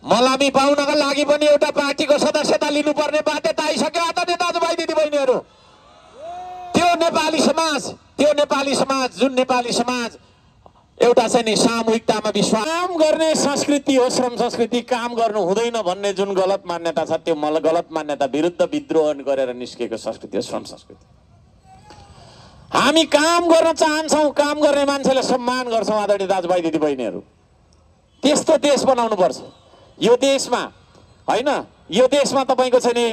मलामी पाउनका लागि पनि एउटा पार्टीको सदस्यता लिनुपर्ने बाध्यता आइसक्यो आदरणीय दाजुभाइ दिदीबहिनीहरू। त्यो नेपाली समाज जुन नेपाली समाज एउटा चाहिँ नि सामूहिकतामा विश्वास काम गर्ने संस्कृति हो। श्रम संस्कृति काम गर्नु हुँदैन भन्ने जुन गलत मान्यता छ त्यो गलत मान्यता विरुद्ध विद्रोह गरेर निस्केको संस्कृति हो श्रम संस्कृति। हामी काम गर्न चाहन्छौँ, काम गर्ने मान्छेलाई सम्मान गर्छौँ आदरणीय दाजुभाइ दिदीबहिनीहरू। त्यस्तो देश बनाउनु पर्छ। यो देशमा हैन, यो देशमा तपाईको चाहिँ नि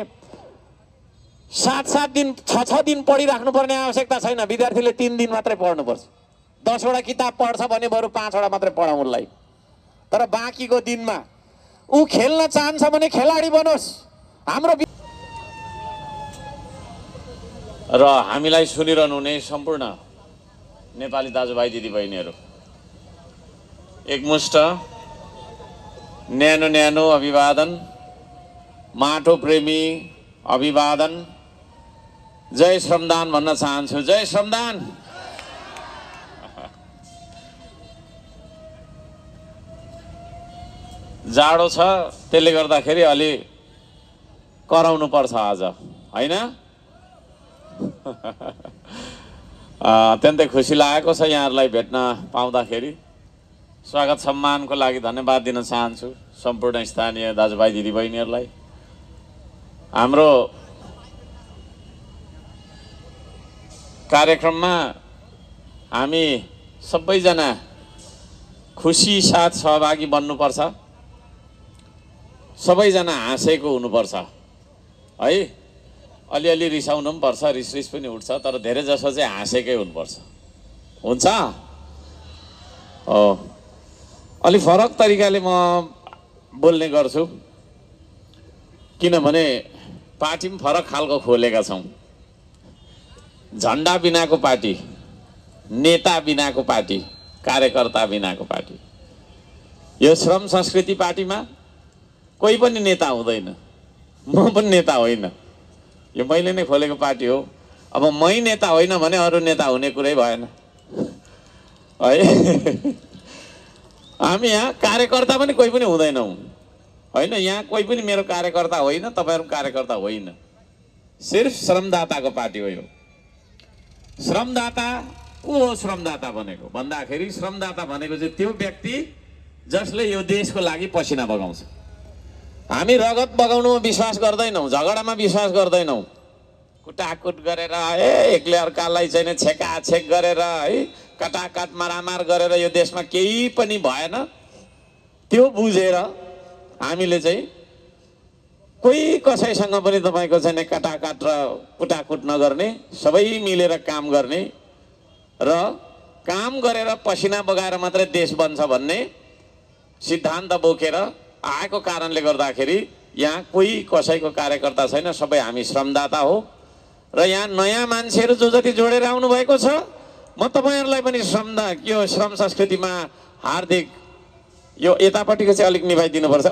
7-7 दिन 6-6 दिन पढिराख्नु पर्ने आवश्यकता छैन। विद्यार्थीले 3 दिन मात्रै पढ्नुपर्छ। 10 वटा किताब पढ्छ भने बरु 5 वटा मात्रै पढाउँ उसलाई। तर बाँकीको दिनमा ऊ खेल्न चाहन्छ भने खेलाडी बनोस्। हाम्रो र हामीलाई सुनिरहनु हुने सम्पूर्ण नेपाली दाजुभाइ दिदीबहिनीहरू, एकमुष्ट न्यानो न्यानो अभिवादन, माटो प्रेमी अभिवादन। जय श्रमदान भन्न चाहन्छु। जय श्रमदान। जाडो छ त्यसले गर्दाखेरि अलि कराउनु पर्छ आज हैन। अत्यन्तै खुसी लागेको छ यहाँहरूलाई भेट्न पाउँदाखेरि। स्वागत सम्मानको लागि धन्यवाद दिन चाहन्छु सम्पूर्ण स्थानीय दाजुभाइ दिदीबहिनीहरूलाई। हाम्रो कार्यक्रममा हामी सबैजना खुसी साथ सहभागी बन्नुपर्छ। सबैजना हाँसेको हुनुपर्छ है। अलिअलि रिसाउनु पनि पर्छ, रिस पनि उठ्छ, तर धेरै जसो चाहिँ हाँसेकै हुनुपर्छ। हुन्छ? हो। अलि फरक तरिकाले म बोल्ने गर्छु किनभने पार्टी पनि फरक खालको खोलेका छौँ। झन्डा बिनाको पार्टी, नेता बिनाको पार्टी, कार्यकर्ता बिनाको पार्टी। यो श्रम संस्कृति पार्टीमा कोही पनि नेता हुँदैन। म पनि नेता होइन। यो मैले नै खोलेको पार्टी हो। अब मै नेता होइन भने अरू नेता हुने कुरै भएन है। हामी यहाँ कार्यकर्ता पनि कोही पनि हुँदैनौँ होइन। यहाँ कोही पनि मेरो कार्यकर्ता होइन, तपाईँहरू कार्यकर्ता होइन। सिर्फ श्रमदाताको पार्टी हो यो। श्रमदाता को हो? श्रमदाता भनेको भन्दाखेरि श्रमदाता भनेको चाहिँ त्यो व्यक्ति जसले यो देशको लागि पसिना बगाउँछ। हामी रगत बगाउनुमा विश्वास गर्दैनौँ, झगडामा विश्वास गर्दैनौँ। कुटाकुट गरेर एकले अर्कालाई चाहिँ छेकाछेक गरेर है, कटाकट मारामार गरेर यो देशमा केही पनि भएन। त्यो बुझेर हामीले चाहिँ कोही कसैसँग पनि तपाईँको चाहिँ कटाकट र कुटाकुट नगर्ने, सबै मिलेर काम गर्ने र काम गरेर पसिना बगाएर मात्रै देश बन्छ भन्ने सिद्धान्त बोकेर आएको कारणले गर्दाखेरि यहाँ कोही कसैको कार्यकर्ता छैन। सबै हामी श्रमदाता हो। र यहाँ नयाँ मान्छेहरू जो जति जोडेर आउनु भएको छ, म तपाईँहरूलाई पनि यो श्रम संस्कृतिमा हार्दिक यो यतापट्टिको चाहिँ अलिक निभाइदिनुपर्छ।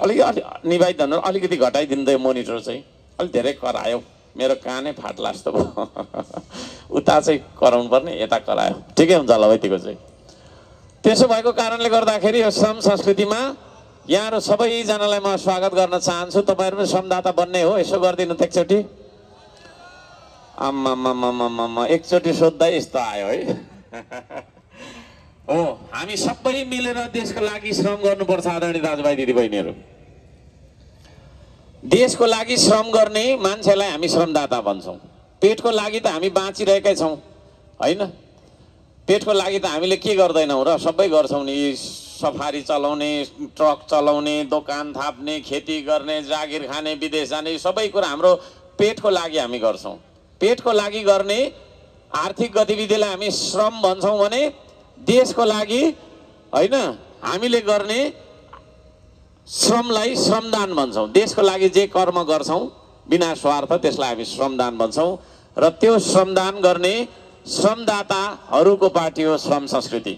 निभाइदिनु अलिकति घटाइदिनु मोनिटर चाहिँ अलिक धेरै करायो। मेरो कानै फाट्ला जस्तो भयो। उता चाहिँ कराउनु पर्ने, यता करायो। ठिकै हुन्छ होला यतिको चाहिँ। त्यसो भएको कारणले गर्दाखेरि यो श्रम संस्कृतिमा यहाँहरू सबैजनालाई म स्वागत गर्न चाहन्छु। तपाईँहरू पनि श्रमदाता बन्ने हो? यसो गरिदिनु त एकचोटि। आम्मामामामामा एकचोटि सोद्धा यस्तो आयो है। हो, हामी सबै मिलेर देशको लागि श्रम गर्नुपर्छ आदरणीय दाजुभाइ दिदीबहिनीहरू। देशको लागि श्रम गर्ने मान्छेलाई हामी श्रमदाता भन्छौँ। पेटको लागि त हामी बाँचिरहेकै छौँ होइन। पेटको लागि त हामीले के गर्दैनौँ र? सबै गर्छौँ नि। सफारी चलाउने, ट्रक चलाउने, दोकान थाप्ने, खेती गर्ने, जागिर खाने, विदेश जाने, सबै कुरा हाम्रो पेटको लागि हामी गर्छौँ। पेटको लागि गर्ने आर्थिक गतिविधिलाई हामी श्रम भन्छौँ भने देशको लागि होइन हामीले गर्ने श्रमलाई श्रमदान भन्छौँ। देशको लागि जे कर्म गर्छौँ बिना स्वार्थ त्यसलाई हामी श्रमदान भन्छौँ। र त्यो श्रमदान गर्ने श्रमदाताहरूको पार्टी हो श्रम संस्कृति।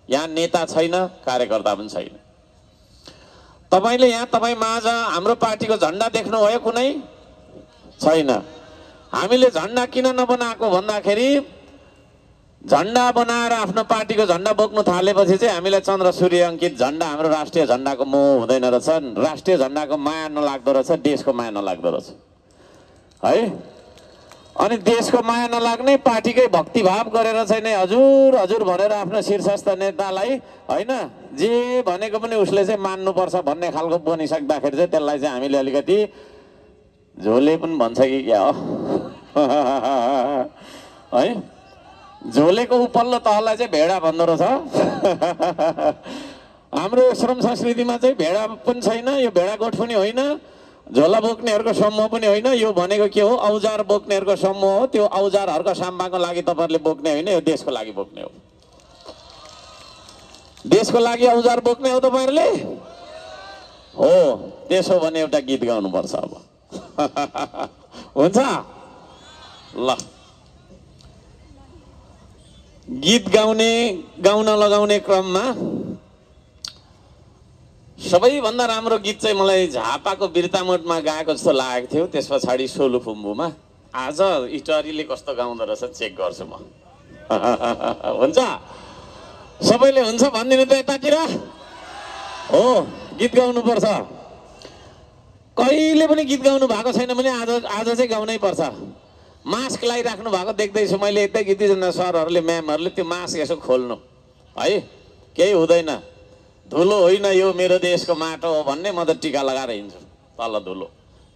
यहाँ नेता छैन, कार्यकर्ता पनि छैन। तपाईँले यहाँ तपाईँ माझ हाम्रो पार्टीको झन्डा देख्नुभयो? कुनै छैन। हामीले झन्डा किन नबनाएको भन्दाखेरि झन्डा बनाएर आफ्नो पार्टीको झन्डा बोक्नु थालेपछि चाहिँ हामीलाई चन्द्र सूर्य अङ्कित झन्डा हाम्रो राष्ट्रिय झन्डाको मोह हुँदैन रहेछ, राष्ट्रिय झन्डाको माया नलाग्दो रहेछ, देशको माया नलाग्दो रहेछ है। अनि देशको माया नलाग्ने, पार्टीकै भक्तिभाव गरेर चाहिँ नै हजुर हजुर भनेर आफ्नो शीर्षस्थ नेतालाई होइन जे भनेको पनि उसले चाहिँ मान्नुपर्छ भन्ने खालको बनिसक्दाखेरि चाहिँ त्यसलाई चाहिँ हामीले अलिकति झोले पनि भन्छ कि क्या हो है। झोलेको उपल्लो तहलाई चाहिँ भेडा भन्दो रहेछ। हाम्रो श्रम संस्कृतिमा चाहिँ भेडा पनि छैन, यो भेडा गोठ पनि होइन, झोला बोक्नेहरूको समूह पनि होइन। यो भनेको के हो? औजार बोक्नेहरूको समूह हो। त्यो औजारहरूको साम्बाको लागि तपाईँहरूले बोक्ने होइन, यो देशको लागि बोक्ने हो। देशको लागि औजार बोक्ने हो तपाईँहरूले हो। त्यसो भने एउटा गीत गाउनुपर्छ अब हुन्छ ल। गीत गाउन लगाउने क्रममा सबैभन्दा राम्रो गीत चाहिँ मलाई झापाको बिर्तामोडमा गाएको जस्तो लागेको थियो, त्यस पछाडि सोलुखुम्बुमा। आज इटरीले कस्तो गाउँदो रहेछ चेक गर्छु म हुन्छ सबैले हुन्छ भनिदिनु त यतातिर हो। गीत गाउनुपर्छ, कहिले पनि गीत गाउनु भएको छैन भने आज चाहिँ गाउनै पर्छ। मास्क लगाइराख्नु भएको देख्दैछु मैले, यतै गीतजना सरहरूले म्यामहरूले त्यो मास्क यसो खोल्नु है, केही हुँदैन, धुलो होइन यो मेरो देशको माटो हो भन्ने म त टिका लगाएर हिँड्छु तल धुलो।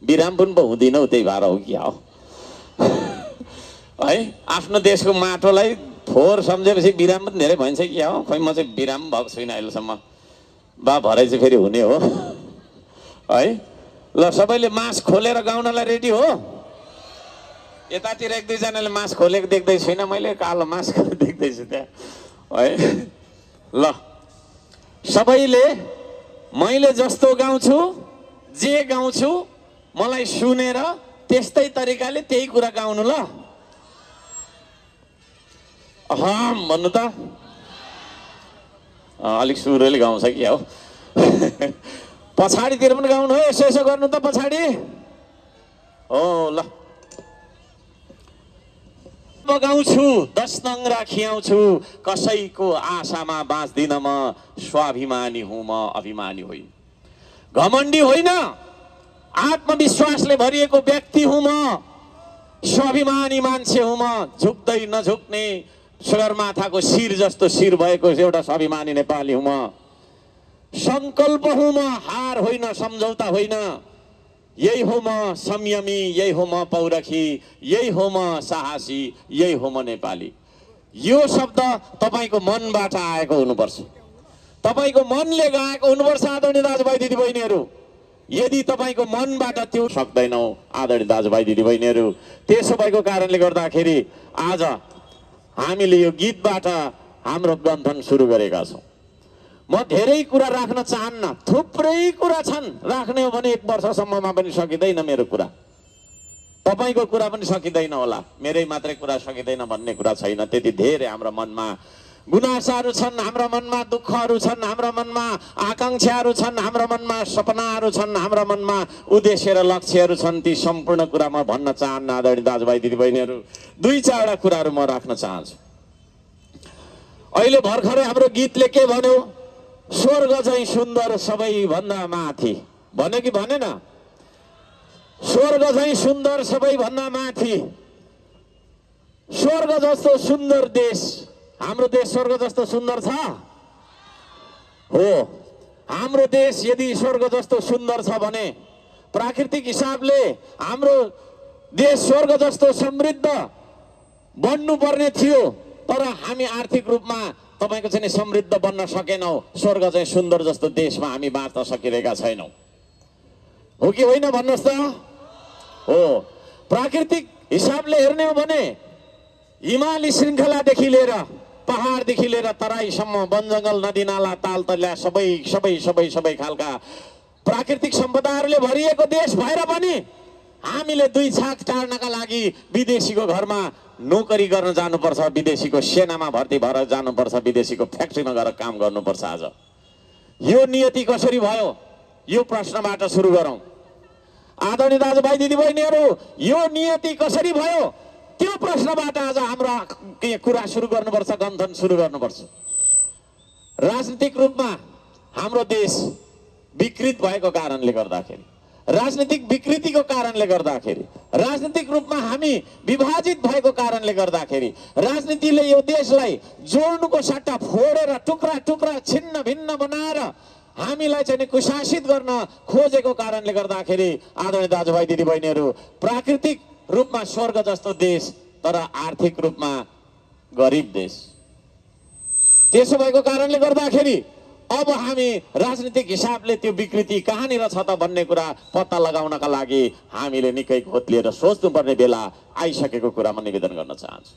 बिराम पनि पो हुँदिन हौ, त्यही भएर हो कि हो है। आफ्नो देशको माटोलाई फोहोर सम्झेपछि बिराम पनि धेरै भइन्छ कि हो। खोइ म चाहिँ बिराम भएको छुइनँ अहिलेसम्म, बा भरे चाहिँ फेरि हुने हो है। ल सबैले मास्क खोलेर गाउनलाई रेडी हो? यतातिर एक दुईजनाले मास्क खोलेको देख्दै छुइनँ मैले, कालो मास्क देख्दैछु त्यहाँ है। ल सबैले मैले जस्तो गाउँछु जे गाउँछु मलाई सुनेर त्यस्तै तरिकाले त्यही कुरा गाउनु ल। भन्नु त अलिक सुरले गाउँछ कि हो पछाडितिर पनि गाउनु हो, यसो यसो गर्नु त पछाडि हो। ल गाउँछु 10 नङ्ग्रा खियाउँछु, कसैको आशामा बाँच्दिन म, स्वाभिमानी हुँ म अभिमानी होइन। घमण्डी होइन, आत्मविश्वासले भरिएको व्यक्ति हुँ म, स्वाभिमानी मान्छे हुँ म। झुक्दै नझुक्ने सगरमाथाको शिर जस्तो शिर भएको एउटा स्वाभिमानी नेपाली हुँ म। सङ्कल्प हुँ म, हार होइन, सम्झौता होइन। यही हो म संयमी, यही हो म पौरखी, यही हो म साहसी, यही हो म नेपाली। यो शब्द तपाईँको मनबाट आएको हुनुपर्छ, तपाईँको मनले गाएको हुनुपर्छ आदरणीय दाजुभाइ दिदीबहिनीहरू। यदि तपाईँको मनबाट त्यो सक्दैनौ आदरणीय दाजुभाइ दिदीबहिनीहरू, त्यसो भएको कारणले गर्दाखेरि आज हामीले यो गीतबाट हाम्रो गन्थन सुरु गरेका छौँ। म धेरै कुरा राख्न चाहन्न, थुप्रै कुरा छन्, राख्ने हो भने 1 वर्षसम्ममा पनि सकिँदैन मेरो कुरा, तपाईँको कुरा पनि सकिँदैन होला, मेरै मात्रै कुरा सकिँदैन भन्ने कुरा छैन। त्यति धेरै हाम्रो मनमा गुनासाहरू छन्, हाम्रो मनमा दुःखहरू छन्, हाम्रो मनमा आकाङ्क्षाहरू छन्, हाम्रो मनमा सपनाहरू छन्, हाम्रो मनमा उद्देश्य र लक्ष्यहरू छन्। ती सम्पूर्ण कुरा म भन्न चाहन्न आदरणीय दाजुभाइ दिदीबहिनीहरू। 2-4 कुराहरू म राख्न चाहन्छु। अहिले भर्खरै हाम्रो गीतले के भन्यो? स्वर्ग चाहिँ सुन्दर सबैभन्दा माथि भन्यो कि भनेन? स्वर्ग चाहिँ सुन्दर सबैभन्दा माथि। स्वर्ग जस्तो सुन्दर देश, हाम्रो देश स्वर्ग जस्तो सुन्दर छ हो। हाम्रो देश यदि स्वर्ग जस्तो सुन्दर छ भने प्राकृतिक हिसाबले हाम्रो देश स्वर्ग जस्तो समृद्ध बन्नुपर्ने थियो, तर हामी आर्थिक रूपमा तपाईको चाहिँ समृद्ध बन्न सकेनौँ। स्वर्ग चाहिँ सुन्दर जस्तो देशमा हामी बाँच्न सकिरहेका छैनौँ, हो कि होइन भन्नुहोस् त? हो। प्राकृतिक हिसाबले हेर्ने हो भने हिमाली श्रृङ्खलादेखि लिएर पहाडदेखि लिएर तराईसम्म, वन जङ्गल नदी नाला ताल तल्या सबै सबै सबै सबै खालका प्राकृतिक सम्पदाहरूले भरिएको देश भएर पनि हामीले 2 छाक टार्नका लागि विदेशीको घरमा नोकरी गर्न जानुपर्छ, विदेशीको सेनामा भर्ती भएर जानुपर्छ, विदेशीको फ्याक्ट्रीमा गएर काम गर्नुपर्छ। आज यो नियति कसरी भयो? यो प्रश्नबाट सुरु गरौँ। आदरणीय दाजुभाइ दिदीबहिनीहरू, यो नियति कसरी भयो? त्यो प्रश्नबाट आज हाम्रो कुरा सुरु गर्नुपर्छ, गन्थन सुरु गर्नुपर्छ। राजनीतिक रूपमा हाम्रो देश विकृत भएको कारणले गर्दाखेरि, राजनीतिक विकृतिको कारणले गर्दाखेरि, राजनीतिक रूपमा हामी विभाजित भएको कारणले गर्दाखेरि, राजनीतिले यो देशलाई जोड्नुको सट्टा फोडेर टुक्रा टुक्रा छिन्न भिन्न बनाएर हामीलाई चाहिँ कुशासित गर्न खोजेको कारणले गर्दाखेरि आदरणीय दाजुभाइ दिदीबहिनीहरू, प्राकृतिक रूपमा स्वर्ग जस्तो देश तर आर्थिक रूपमा गरिब देश। त्यसो भएको कारणले गर्दाखेरि अब हामी राजनीतिक हिसाबले त्यो विकृति कहाँनिर छ त भन्ने कुरा पत्ता लगाउनका लागि हामीले निकै खोतलिएर सोच्नुपर्ने बेला आइसकेको कुरा म निवेदन गर्न चाहन्छु।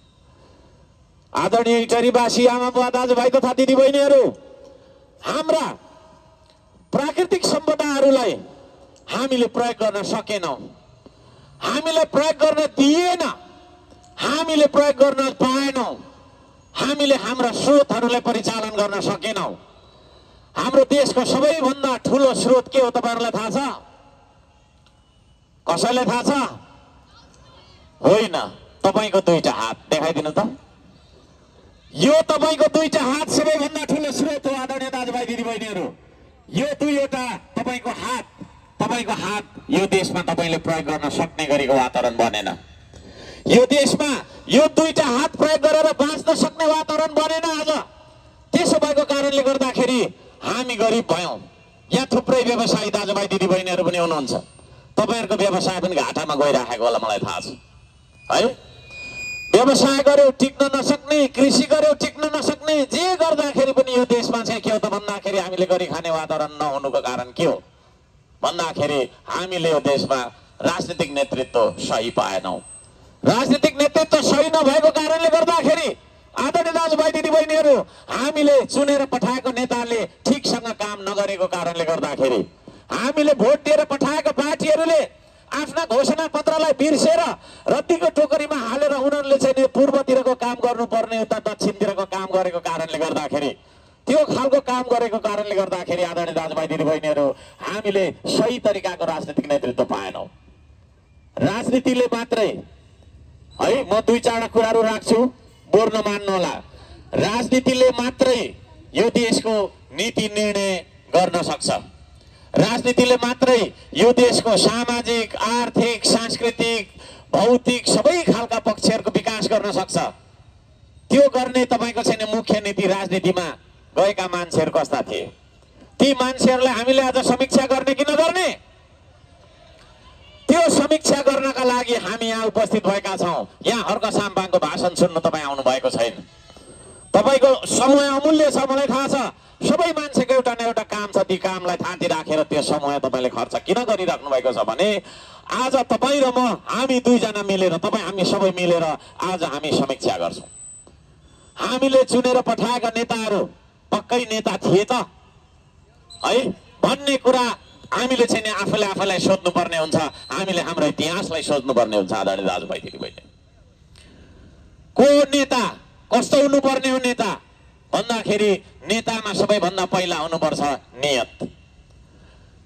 आदरणीय इटहरीवासी आमा बुवा दाजुभाइ तथा दिदीबहिनीहरू, हाम्रा प्राकृतिक सम्पदाहरूलाई हामीले प्रयोग गर्न सकेनौँ, हामीले प्रयोग गर्न दिएन, हामीले प्रयोग गर्न पाएनौँ, हामीले हाम्रा स्रोतहरूलाई परिचालन गर्न सकेनौँ। हाम्रो देशको सबैभन्दा ठुलो स्रोत के हो तपाईहरुलाई थाहा छ? कसैलाई थाहा छ? होइन, तपाईको दुईटा हात देखाइदिनु त। यो तपाईको दुईटा हात सबैभन्दा ठुलो स्रोत हो आदरणीय दाजुभाइ दिदीबहिनीहरू। यो दुईवटा तपाईको हात यो देशमा तपाईले प्रयोग गर्न सक्ने गरीको वातावरण बनेन। यो देशमा यो दुईटा हात प्रयोग गरेर बाँच्न सक्ने वातावरण बनेन आज। त्यसो भएको कारणले गर्दाखेरि हामी गरिब भयौं। यहाँ थुप्रै व्यवसायी दाजुभाइ दिदीबहिनीहरू पनि हुनुहुन्छ, तपाईहरुको व्यवसाय पनि घाटामा गइराखेको होला मलाई थाहा छ है। व्यवसाय गर्यो टिक्न नसक्ने, कृषि गर्यो टिक्न नसक्ने, जे गर्दाखेरि पनि यो देशमा चाहिँ के हो त भन्दाखेरि हामीले गरी खाने वातावरण नहुनुको कारण के हो भन्दाखेरि हामीले यो देशमा राजनीतिक नेतृत्व सही पाएनौं। राजनीतिक नेतृत्व सही नभएको कारणले गर्दाखेरि आदरणीय दाजुभाइ दिदीबहिनीहरू, हामीले चुनेर पठाएको नेताले ठिकसँग काम नगरेको कारणले गर्दाखेरि, हामीले भोट दिएर पठाएका पार्टीहरूले आफ्ना घोषणा पत्रलाई बिर्सेर रद्दीको टोकरीमा हालेर उनीहरूले चाहिँ पूर्वतिरको काम गर्नुपर्ने उता दक्षिणतिरको काम गरेको कारणले गर्दाखेरि, त्यो खालको काम गरेको कारणले गर्दाखेरि आदरणीय दाजुभाइ दिदीबहिनीहरू, हामीले सही तरिकाको राजनीतिक नेतृत्व पाएनौं। राजनीतिले मात्रै है, म दुई चारवटा कुराहरू राख्छु, बोर्न मान्नु होला। राजनीतिले मात्रै यो देशको नीति निर्णय गर्न सक्छ। राजनीतिले मात्रै यो देशको सामाजिक, आर्थिक, सांस्कृतिक, भौतिक सबै खालका पक्षहरूको विकास गर्न सक्छ। त्यो गर्ने तपाईको चाहिँ मुख्य नीति राजनीतिमा गएका मान्छेहरू कस्ता थिए? ती मान्छेहरूलाई हामीले आज समीक्षा गर्ने कि नगर्ने? त्यो समीक्षा गर्नका लागि हामी यहाँ उपस्थित भएका छौं। यहाँ हर्क साम्पाङको भाषण सुन्नु तपाईँ आउनु भएको छैन। तपाईको समय अमूल्य छ, मलाई थाहा छ। सबै मान्छेको एउटा न एउटा काम छ, ती कामलाई थाती राखेर त्यो समय तपाईले खर्च किन गरिराख्नु भएको छ भने आज तपाईँ र म, हामी दुईजना मिलेर, तपाईँ हामी सबै मिलेर आज हामी समीक्षा गर्छौं। हामीले चुनेर पठाएका नेताहरू पक्कै नेता थिए त है भन्ने कुरा हामीले चाहिँ आफैलाई सोध्नुपर्ने हुन्छ। हामीले हाम्रो इतिहासलाई सोध्नुपर्ने हुन्छ। आदरणीय दाजुभाइ दिदीबहिनी, को नेता कस्तो हुनुपर्ने हो नेता भन्दाखेरि नेतामा सबैभन्दा पहिला हुनुपर्छ नियत।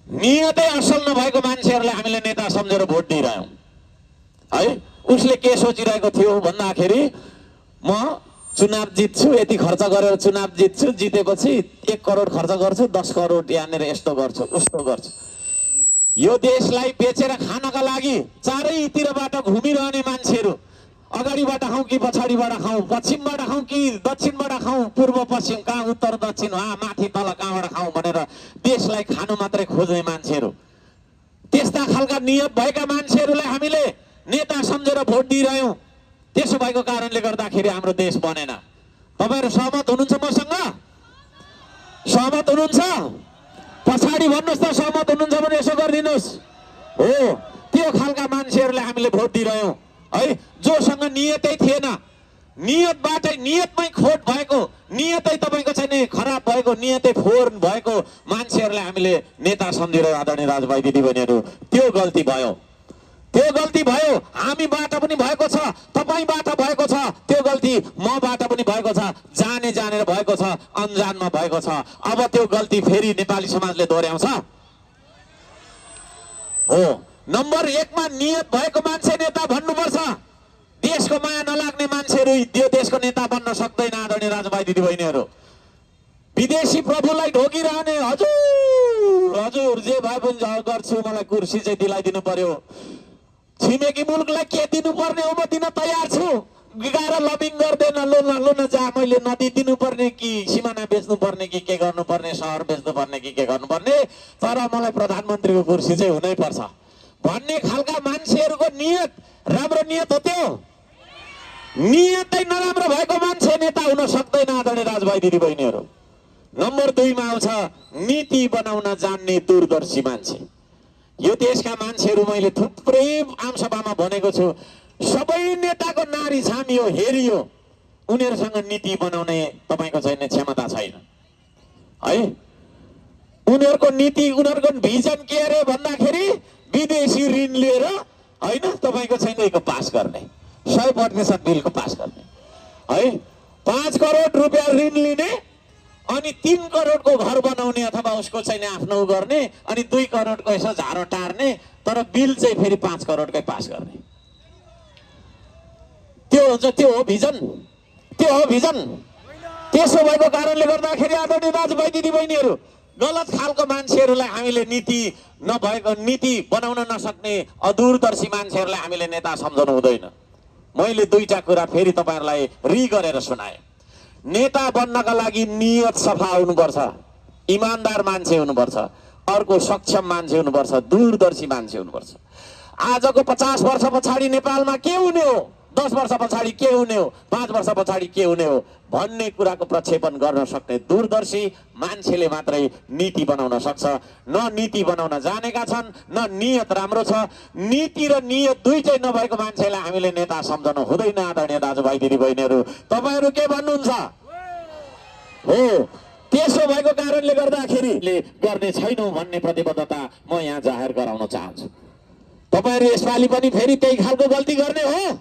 नियतै असल नभएको मान्छेहरूलाई हामीले नेता सम्झेर भोट दिइरह्यौं है। उसले के सोचिरहेको थियो भन्दाखेरि म चुनाव जित्छु, यति खर्च गरेर चुनाव जित्छु, जितेपछि 1 करोड खर्च गर्छु, 10 करोड यहाँनिर यस्तो गर्छु उस्तो गर्छु। यो देशलाई बेचेर खानका लागि चारैतिरबाट घुमिरहने मान्छेहरू, अगाडिबाट खाउँ कि पछाडिबाट खाउँ, पश्चिमबाट खाउँ कि दक्षिणबाट खाउँ, पूर्व पश्चिम कहाँ उत्तर दक्षिण माथि तल कहाँबाट खाउँ भनेर देशलाई खानु मात्रै खोज्ने मान्छेहरू, त्यस्ता खालका नियत भएका मान्छेहरूलाई हामीले नेता सम्झेर भोट दिइरह्यौं। त्यसो भएको कारणले गर्दाखेरि हाम्रो देश बनेन। तपाईहरु सहमत हुनुहुन्छ मसँग? सहमत हुनुहुन्छ? पछाडि भन्नुस् त सहमत हुनुहुन्छ भने यसो गरिदिनुस्। हो, त्यो खालका मान्छेहरूलाई हामीले भोट दिइरह्यौं है, जोसँग नियतै थिएन, नियतमै खोट भएको, नियतै तपाईको चाहिँ खराब भएको, नियतै फोहोर भएको मान्छेहरूलाई हामीले नेता सम्झेर आदरणीय दाजुभाइ दिदीबहिनीहरू, त्यो गल्ती भयो। त्यो गल्ती भयो, हामीबाट पनि भएको छ, तपाईबाट भएको छ, त्यो गल्ती मबाट पनि भएको छ, जानेर भएको छ, अनजानमा भएको छ। अब त्यो गल्ती फेरि नेपाली समाजले दोहोर्याउँछ हो। नम्बर 1 मा नियत भएको मान्छे नेता भन्नुपर्छ। देशको माया नलाग्ने मान्छेहरू त्यो देशको नेता बन्न सक्दैन। आदरणीय दाजुभाइ दिदीबहिनीहरू, विदेशी प्रभुलाई ढोकिरहने हजुर हजुर जे भए पनि गर्छु, मलाई कुर्सी चाहिँ दिलाइदिनु पर्यो, छिमेकी मुलुकलाई के दिनुपर्ने हो म दिन तयार छु, गाह्रो लबिङ गर्दैन, लो न जा, मैले नदी दिनुपर्ने कि सिमाना बेच्नुपर्ने कि के गर्नुपर्ने, सहर बेच्नुपर्ने कि के गर्नुपर्ने, तर मलाई प्रधानमन्त्रीको कुर्सी चाहिँ हुनै पर्छ भन्ने खालका मान्छेहरूको नियत राम्रो नियत हो। त्यो नियतै नराम्रो भएको मान्छे नेता हुन सक्दैन। आदरणीय दाजुभाइ दिदीबहिनीहरू, नम्बर 2 मा आउँछ नीति बनाउन जान्ने दूरदर्शी मान्छे। यो देशका मान्छेहरू मैले थुप्रै आमसभामा भनेको छु, सबै नेताको नारी छामियो हेरियो, उनीहरूसँग नीति बनाउने तपाईको चाहिँ क्षमता छैन है। उनीहरूको नीति उनीहरूको भिजन के अरे भन्दाखेरि विदेशी ऋण लिएर हैन तपाईको चाहिँ पास गर्ने, 100% बिलको पास गर्ने है। 5 करोड रुपियाँ ऋण लिने अनि 3 करोडको घर बनाउने अथवा उसको चाहिँ आफ्नो गर्ने, अनि 2 करोडको यसो झारो टार्ने, तर बिल चाहिँ फेरि 5 करोडकै पास गर्ने। त्यो हो भिजन, त्यो हो भिजन। त्यसो भएको कारणले गर्दाखेरि आदरणीय दाजुभाइ दिदीबहिनीहरू, गलत खालको मान्छेहरूलाई हामीले नीति नभएको, नीति बनाउन नसक्ने अदूरदर्शी मान्छेहरूलाई हामीले नेता सम्झाउनु हुँदैन। मैले 2टा कुरा फेरि तपाईहरुलाई गरेर सुनाएँ। नेता बन्नका लागि नियत सफा हुनुपर्छ, इमानदार मान्छे हुनुपर्छ, अर्को सक्षम मान्छे हुनुपर्छ, दूरदर्शी मान्छे हुनुपर्छ। आजको 50 वर्ष पछाडि नेपालमा के हुने हो, 10 वर्ष पछाडि के हुने हो, 5 वर्ष पछाडि के हुने हो भन्ने कुराको प्रक्षेपण गर्न सक्ने दूरदर्शी मान्छेले मात्रै नीति बनाउन सक्छ। न नीति बनाउन जानेका छन्, न नियत राम्रो छ। नीति र नियत दुईटै नभएको मान्छेलाई हामीले नेता सम्झनु हुँदैन। आदरणीय दाजुभाइ दिदीबहिनीहरू, तपाईहरु के भन्नुहुन्छ हो? त्यसो भएको कारणले गर्दाखेरि गर्ने छैनौं भन्ने प्रतिबद्धता म यहाँ जाहेर गराउन चाहन्छु। तपाईहरु यसपालि पनि फेरि त्यही खालको गल्ती गर्ने हो?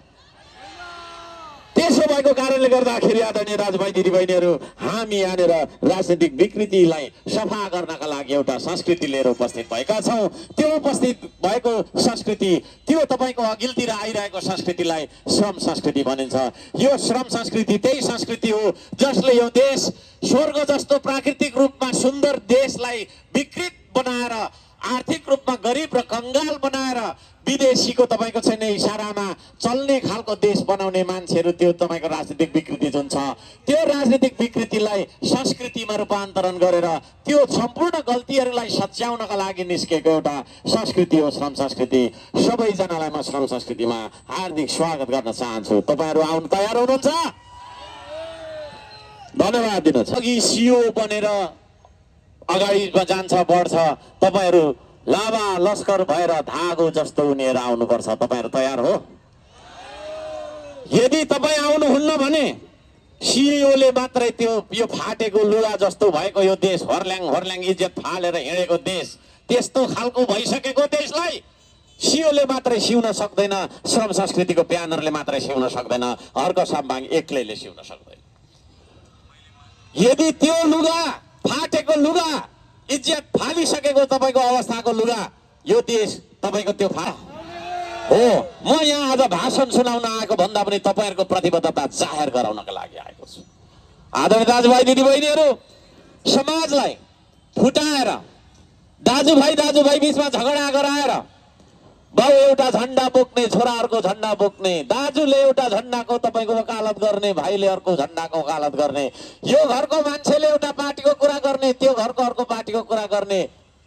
त्यसो भएको कारणले गर्दाखेरि आदरणीय दाजुभाइ दिदीबहिनीहरू, हामी यहाँनिर राजनीतिक विकृतिलाई सफा गर्नका लागि एउटा संस्कृति लिएर उपस्थित भएका छौं। त्यो उपस्थित भएको संस्कृति, त्यो तपाईको अघिल्तिर आइरहेको संस्कृतिलाई श्रम संस्कृति भनिन्छ। यो श्रम संस्कृति त्यही संस्कृति हो जसले यो देश स्वर्ग जस्तो प्राकृतिक रूपमा सुन्दर देशलाई विकृत बनाएर, आर्थिक रूपमा गरिब र कंगाल बनाएर विदेशीको तपाईको छैन इशारामा चल्ने खालको देश बनाउने मान्छेहरू, त्यो तपाईको राजनीतिक विकृति जुन छ, त्यो राजनीतिक विकृतिलाई संस्कृतिमा रूपान्तरण गरेर त्यो सम्पूर्ण गल्तीहरूलाई सच्याउनका लागि निस्केको एउटा संस्कृति हो श्रम संस्कृति। सबैजनालाई म श्रम संस्कृतिमा हार्दिक स्वागत गर्न चाहन्छु। तपाईहरु आउन तयार हुनुहुन्छ? धन्यवाद दिन छ। अघि सीओ बनेर अगाडि जान्छ, बढ्छ, तपाईहरु लावा लस्कर भएर धागो जस्तो उनीहरु आउनुपर्छ। तपाईहरु तयार हो? यदि तपाई आउनुहुन्न भने सीओले मात्रै त्यो यो फाटेको लुगा जस्तो भएको यो देश हर्ल्याङ इज्जत फालेर हिँडेको देश, त्यस्तो खालको भइसकेको देशलाई सीओले मात्रै सिउन सक्दैन, श्रम संस्कृतिको ब्यानरले मात्रै सिउन सक्दैन, हर्क साम्बाङ एक्लैले सिउन सक्दैन। यदि त्यो लुगा फाटेको लुगा, इज्जत फालिसकेको तपाईको अवस्थाको लुगा यो देश तपाईको त्यो हो। म यहाँ आज भाषण सुनाउन आएको भन्दा पनि तपाईहरुको प्रतिबद्धता जाहेर गराउनका लागि आएको छु। आदरणीय दाजुभाइ दिदीबहिनीहरू, समाजलाई फुटाएर दाजुभाइ बीचमा झगडा गराएर बाउ एउटा झण्डा बोक्ने, छोराहरुको झण्डा बोक्ने, दाजुले एउटा झण्डाको तपाईको वकालत गर्ने, भाइले अर्को झण्डाको वकालत गर्ने, यो घरको मान्छेले एउटा पार्टीको कुरा गर्ने, त्यो घरको अर्को पार्टीको कुरा गर्ने,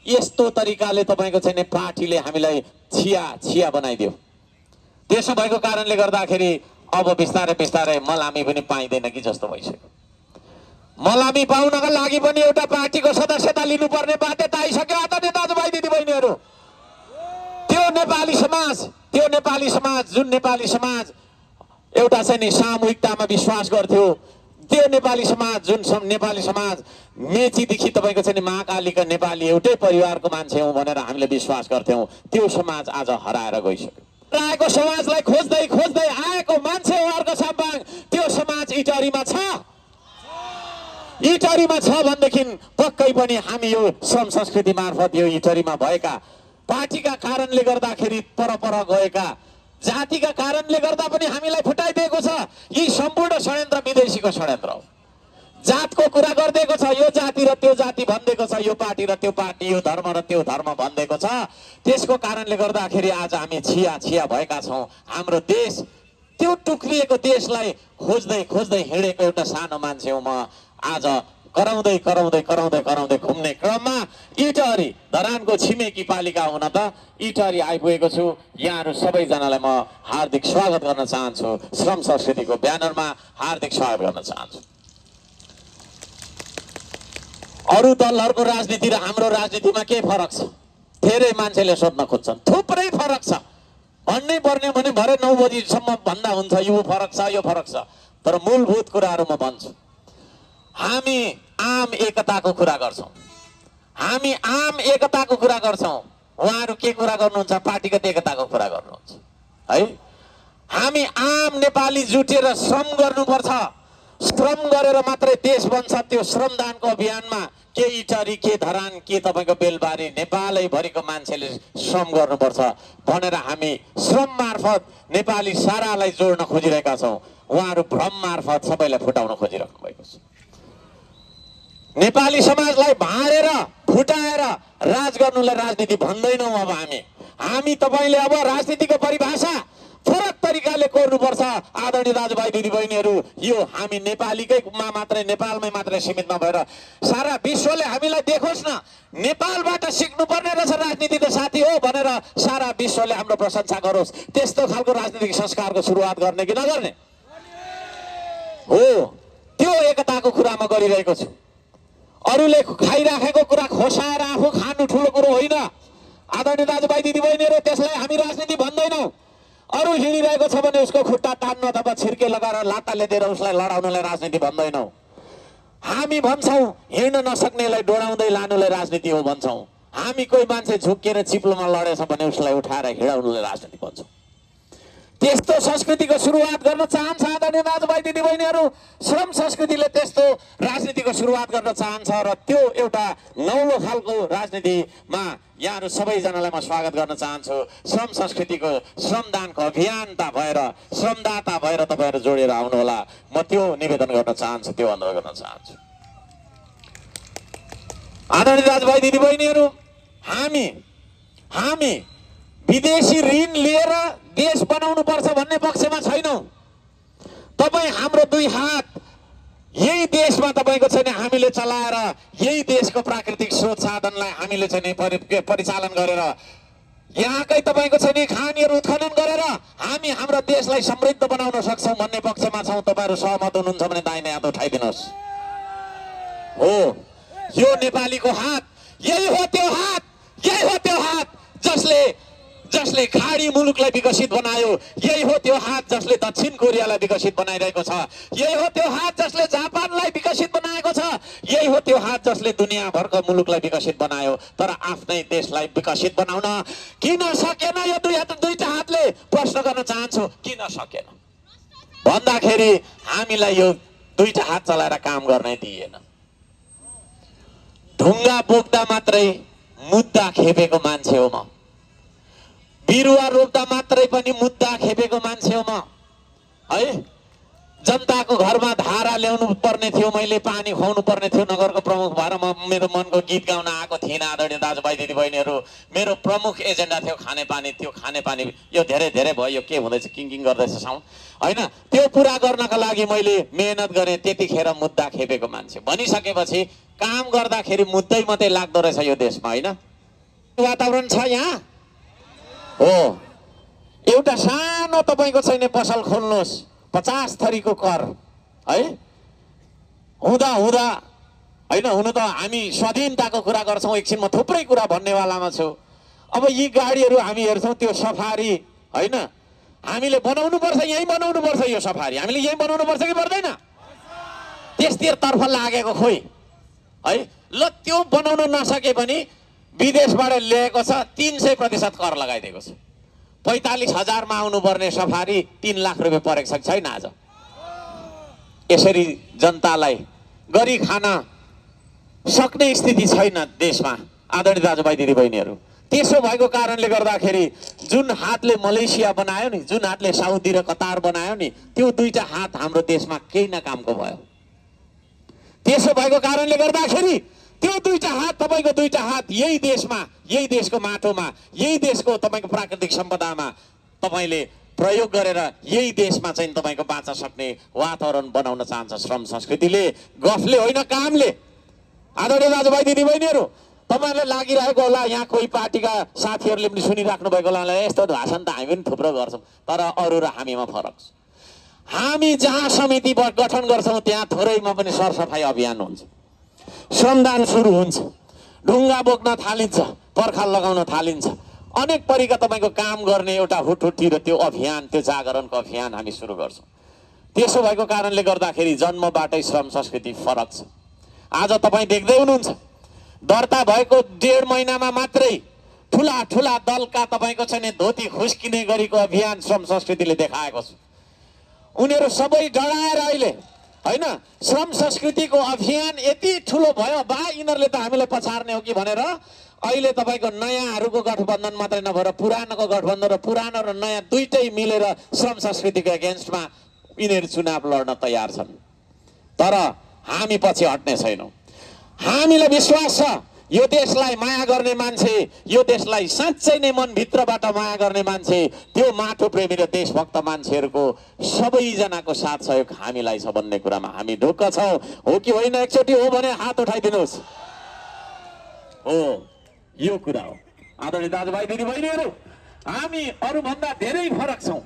यस्तो तरिकाले तपाईको चाहिँ पार्टीले हामीलाई छिया बनाइदियो। त्यसो भएको कारणले गर्दाखेरि अब बिस्तारै मलामी पनि पाइदैन कि जस्तो भइसक्यो। मलामी पाउनका लागि पनि एउटा पार्टीको सदस्यता लिनुपर्ने बाध्यता आइसक्यो। आदरणीय दाजुभाइ दिदीबहिनीहरू, त्यो नेपाली समाज जुन नेपाली समाज एउटा चाहिँ सामूहिकतामा विश्वास गर्थ्यो, त्यो नेपाली समाज जुन नेपाली समाज मेचीदेखि तपाईको चाहिँ महाकालीका नेपाली एउटै परिवारको मान्छे हौं भनेर हामीले विश्वास गर्थ्यौं, त्यो समाज आज हराएर गइसक्यो। हराएको समाजलाई खोज्दै आएको मान्छे हो अर्को साम्बाङ। त्यो समाज इटरीमा छ। इटरीमा छ भनेदेखि पक्कै पनि हामी यो श्रम संस्कृति मार्फत यो इटरीमा भएका पार्टीका कारणले गर्दाखेरि पर गएका जातिका कारणले गर्दा पनि हामीलाई फुटाइदिएको छ। यी सम्पूर्ण षड्यन्त्र विदेशीको षड्यन्त्र हो। जातको कुरा गरिदिएको छ, यो जाति र त्यो जाति भनिदिएको छ, यो पार्टी र त्यो पार्टी, यो धर्म र त्यो धर्म भनिदिएको छ। त्यसको कारणले गर्दाखेरि आज हामी छिया छिया भएका छौँ। हाम्रो देश, त्यो टुक्रिएको देशलाई खोज्दै खोज्दै हिँडेको एउटा सानो मान्छे हो म। आज कराउँदै कराउँदै कराउँदै कराउँदै घुम्ने क्रममा इटहरी धरानको छिमेकी पालिका हुन त इटहरी आइपुगेको छु। यहाँहरू सबैजनालाई म हार्दिक स्वागत गर्न चाहन्छु। श्रम संस्कृतिको ब्यानरमा हार्दिक स्वागत गर्न चाहन्छु। अरू दलहरूको राजनीति र हाम्रो राजनीतिमा के फरक छ? धेरै मान्छेले सोध्न खोज्छन्। थुप्रै फरक छ। भन्नै पर्ने भने भरे 9 बजीसम्म भन्दा हुन्छ यो फरक छ, यो फरक छ। तर मूलभूत कुराहरू म भन्छु। हामी आम एकताको कुरा गर्छौँ। हामी आम एकताको कुरा गर्छौँ। उहाँहरू के कुरा गर्नुहुन्छ? पार्टीगत एकताको कुरा गर्नुहुन्छ है। हामी आम नेपाली जुटेर श्रम गर्नुपर्छ। श्रम गरेर मात्रै देश बन्छ। त्यो श्रमदानको अभियानमा के इटहरी, के धरान, के तपाईँको बेलबारी, नेपालैभरिको मान्छेले श्रम गर्नुपर्छ भनेर हामी श्रम मार्फत नेपाली सारालाई जोड्न खोजिरहेका छौँ। उहाँहरू भ्रम मार्फत सबैलाई फुटाउन खोजिराख्नु भएको छ। नेपाली समाजलाई भाँडेर फुटाएर राज गर्नुलाई राजनीति भन्दैनौँ। अब हामी तपाईँले अब राजनीतिको परिभाषा फरक तरिकाले कोर्नुपर्छ। आदरणीय दाजुभाइ दिदीबहिनीहरू, यो हामी नेपालीकैमा मात्रै, नेपालमै मात्रै सीमित नभएर सारा विश्वले हामीलाई देखोस् न, नेपालबाट सिक्नुपर्ने रहेछ राजनीति त साथी हो भनेर सारा विश्वले हाम्रो प्रशंसा गरोस्। त्यस्तो खालको राजनीतिक संस्कारको सुरुवात गर्ने कि नगर्ने हो, त्यो एकताको कुरा म गरिरहेको छु। अरूले खाइराखेको कुरा खोसाएर आफू खानु ठुलो कुरो होइन। आदरणीय दाजुभाइ दिदीबहिनीहरू, त्यसलाई हामी राजनीति भन्दैनौँ। अरू हिँडिरहेको छ भने उसको खुट्टा तान्न अथवा छिर्के लगाएर लात्ताले दिएर उसलाई लडाउनलाई राजनीति भन्दैनौँ। हामी भन्छौँ हिँड्न नसक्नेलाई डोडाउँदै लानुलाई राजनीति हो भन्छौँ। हामी कोही मान्छे झुक्किएर चिप्लोमा लडेछ भने उसलाई उठाएर हिँडाउनुलाई राजनीति भन्छौँ। त्यस्तो संस्कृतिको सुरुवात गर्न चाहन्छ आदरणीय दाजुभाइ दिदीबहिनीहरू। श्रम संस्कृतिले त्यस्तो राजनीतिको सुरुवात गर्न चाहन्छ र त्यो एउटा नौलो खालको राजनीतिमा यहाँहरू सबैजनालाई म स्वागत गर्न चाहन्छु। श्रम संस्कृतिको श्रमदानको अभियन्ता भएर, श्रमदाता भएर तपाईँहरू जोडेर आउनुहोला। म त्यो निवेदन गर्न चाहन्छु, त्यो अनुरोध गर्न चाहन्छु। आदरणीय दाजुभाइ दिदीबहिनीहरू, हामी विदेशी ऋण लिएर देश बनाउनु पर्छ भन्ने पक्षमा छैनौँ। तपाईँ हाम्रो दुई हात यही देशमा तपाईँको चाहिँ हामीले चलाएर यही देशको प्राकृतिक स्रोत साधनलाई हामीले चाहिँ परिचालन गरेर यहाँकै तपाईँको चाहिँ खानीहरू उत्खनन गरेर हामी हाम्रो देशलाई समृद्ध बनाउन सक्छौँ भन्ने पक्षमा छौँ। तपाईँहरू सहमत हुनुहुन्छ भने दाहिने हात उठाइदिनुहोस्। हो, यो नेपालीको हात, यही हो त्यो हात, यही हो त्यो हात जसले खाडी मुलुकलाई विकसित बनायो। यही हो त्यो हात जसले दक्षिण कोरियालाई विकसित बनाइरहेको छ। यही हो त्यो हात जसले जापानलाई विकसित बनाएको छ। यही हो त्यो हात जसले दुनियाँभरको मुलुकलाई विकसित बनायो। तर आफ्नै देशलाई विकसित बनाउन किन सकेन? यो दुईटा हातले प्रश्न गर्न चाहन्छु, किन सकेन भन्दाखेरि हामीलाई यो दुईटा हात चलाएर काम गर्नै दिएन। ढुङ्गा बोक्दा मात्रै मुद्दा खेपेको मान्छे हो म। बिरुवा रोप्दा मात्रै पनि मुद्दा खेपेको मान्छे हो म है। जनताको घरमा धारा ल्याउनु पर्ने थियो, मैले पानी खुवाउनु पर्ने थियो। नगरको प्रमुख भएर म मेरो मनको गीत गाउन आएको थिइनँ। आदरणीय दाजुभाइ दिदीबहिनीहरू, मेरो प्रमुख एजेन्डा थियो खानेपानी। त्यो खानेपानी यो धेरै धेरै भयो। यो के हुँदैछ, किङ गर्दैछ साउन्ड होइन। त्यो पुरा गर्नका लागि मैले मेहनत गरेँ। त्यतिखेर मुद्दा खेपेको मान्छे भनिसकेपछि काम गर्दाखेरि मुद्दै मात्रै लाग्दो रहेछ यो देशमा होइन। वातावरण छ यहाँ हो। एउटा सानो तपाईँको छैन पसल खोल्नुहोस्, 50 थरीको कर है। हुँदा होइन, हुनु त हामी स्वाधीनताको कुरा गर्छौँ, एकछिनमा थुप्रै कुरा भन्नेवालामा छु। अब यी गाडीहरू हामी हेर्छौँ, त्यो सफारी होइन, हामीले बनाउनु पर्छ, यहीँ बनाउनु पर्छ। यो सफारी हामीले यहीँ बनाउनु पर्छ कि पर्दैन? त्यसतिरतर्फ लागेको खोइ है। ल, त्यो बनाउन नसके पनि विदेशबाट ल्याएको छ, 300% कर लगाइदिएको छ। 45,000मा आउनुपर्ने सफारी 3 लाख रुपियाँ परेको छ कि छैन? आज यसरी जनतालाई गरी खान सक्ने स्थिति छैन देशमा। आदरणीय दाजुभाइ दिदीबहिनीहरू, त्यसो भएको कारणले गर्दाखेरि जुन हातले मलेसिया बनायो नि, जुन हातले साउदी र कतार बनायो नि, त्यो दुईटा हात हाम्रो देशमा केही न कामको भयो। त्यसो भएको कारणले गर्दाखेरि त्यो दुईटा हात, तपाईँको दुईटा हात यही देशमा, यही देशको माटोमा, यही देशको तपाईँको प्राकृतिक सम्पदामा तपाईँले प्रयोग गरेर यही देशमा चाहिँ तपाईँको बाँच्न सक्ने वातावरण बनाउन चाहन्छ श्रम संस्कृतिले, गफले होइन कामले। आदरणीय दाजुभाइ दिदीबहिनीहरू, तपाईँहरूलाई लागिरहेको होला यहाँ कोही पार्टीका साथीहरूले पनि सुनिराख्नु भएको होला, यस्तो भाषण त हामी पनि थुप्रो गर्छौँ, तर अरू र हामीमा फरक छ। हामी जहाँ समिति गठन गर्छौँ त्यहाँ थोरैमा पनि सरसफाइ अभियान हुन्छ, श्रमदान सुरु हुन्छ, ढुङ्गा बोक्न थालिन्छ, पर्खाल लगाउन थालिन्छ, अनेक परिका तपाईँको काम गर्ने एउटा हुटहुटी र त्यो अभियान, त्यो जागरणको अभियान हामी सुरु गर्छौँ। त्यसो भएको कारणले गर्दाखेरि जन्मबाटै श्रम संस्कृति फरक छ। आज तपाईँ देख्दै हुनुहुन्छ, दर्ता भएको 1.5 महिनामा मात्रै ठुला ठुला दलका तपाईँको चाहिँ धोती खुस्किने गरेको अभियान श्रम संस्कृतिले देखाएको छ। उनीहरू सबै डराएर अहिले होइन श्रम संस्कृतिको अभियान यति ठुलो भयो बा यिनीहरूले त हामीलाई पछार्ने हो कि भनेर अहिले तपाईँको नयाँहरूको गठबन्धन मात्रै नभएर पुरानोको गठबन्धन र पुरानो र नयाँ दुइटै मिलेर श्रम संस्कृतिको एगेन्स्टमा यिनीहरू चुनाव लड्न तयार छन्। तर हामी पछि हट्ने छैनौँ। हामीलाई विश्वास छ यो देशलाई माया गर्ने मान्छे, यो देशलाई साँच्चै नै मनभित्रबाट माया गर्ने मान्छे, त्यो माटो प्रेमी र देशभक्त मान्छेहरूको सबैजनाको साथ सहयोग हामीलाई छ भन्ने कुरामा हामी ढुक्क छौँ। हो कि होइन? एकचोटि हो भने हात उठाइदिनुहोस्। हो, यो कुरा हो। आदरणीय दाजुभाइ दिदीबहिनीहरू, हामी अरूभन्दा धेरै फरक छौँ।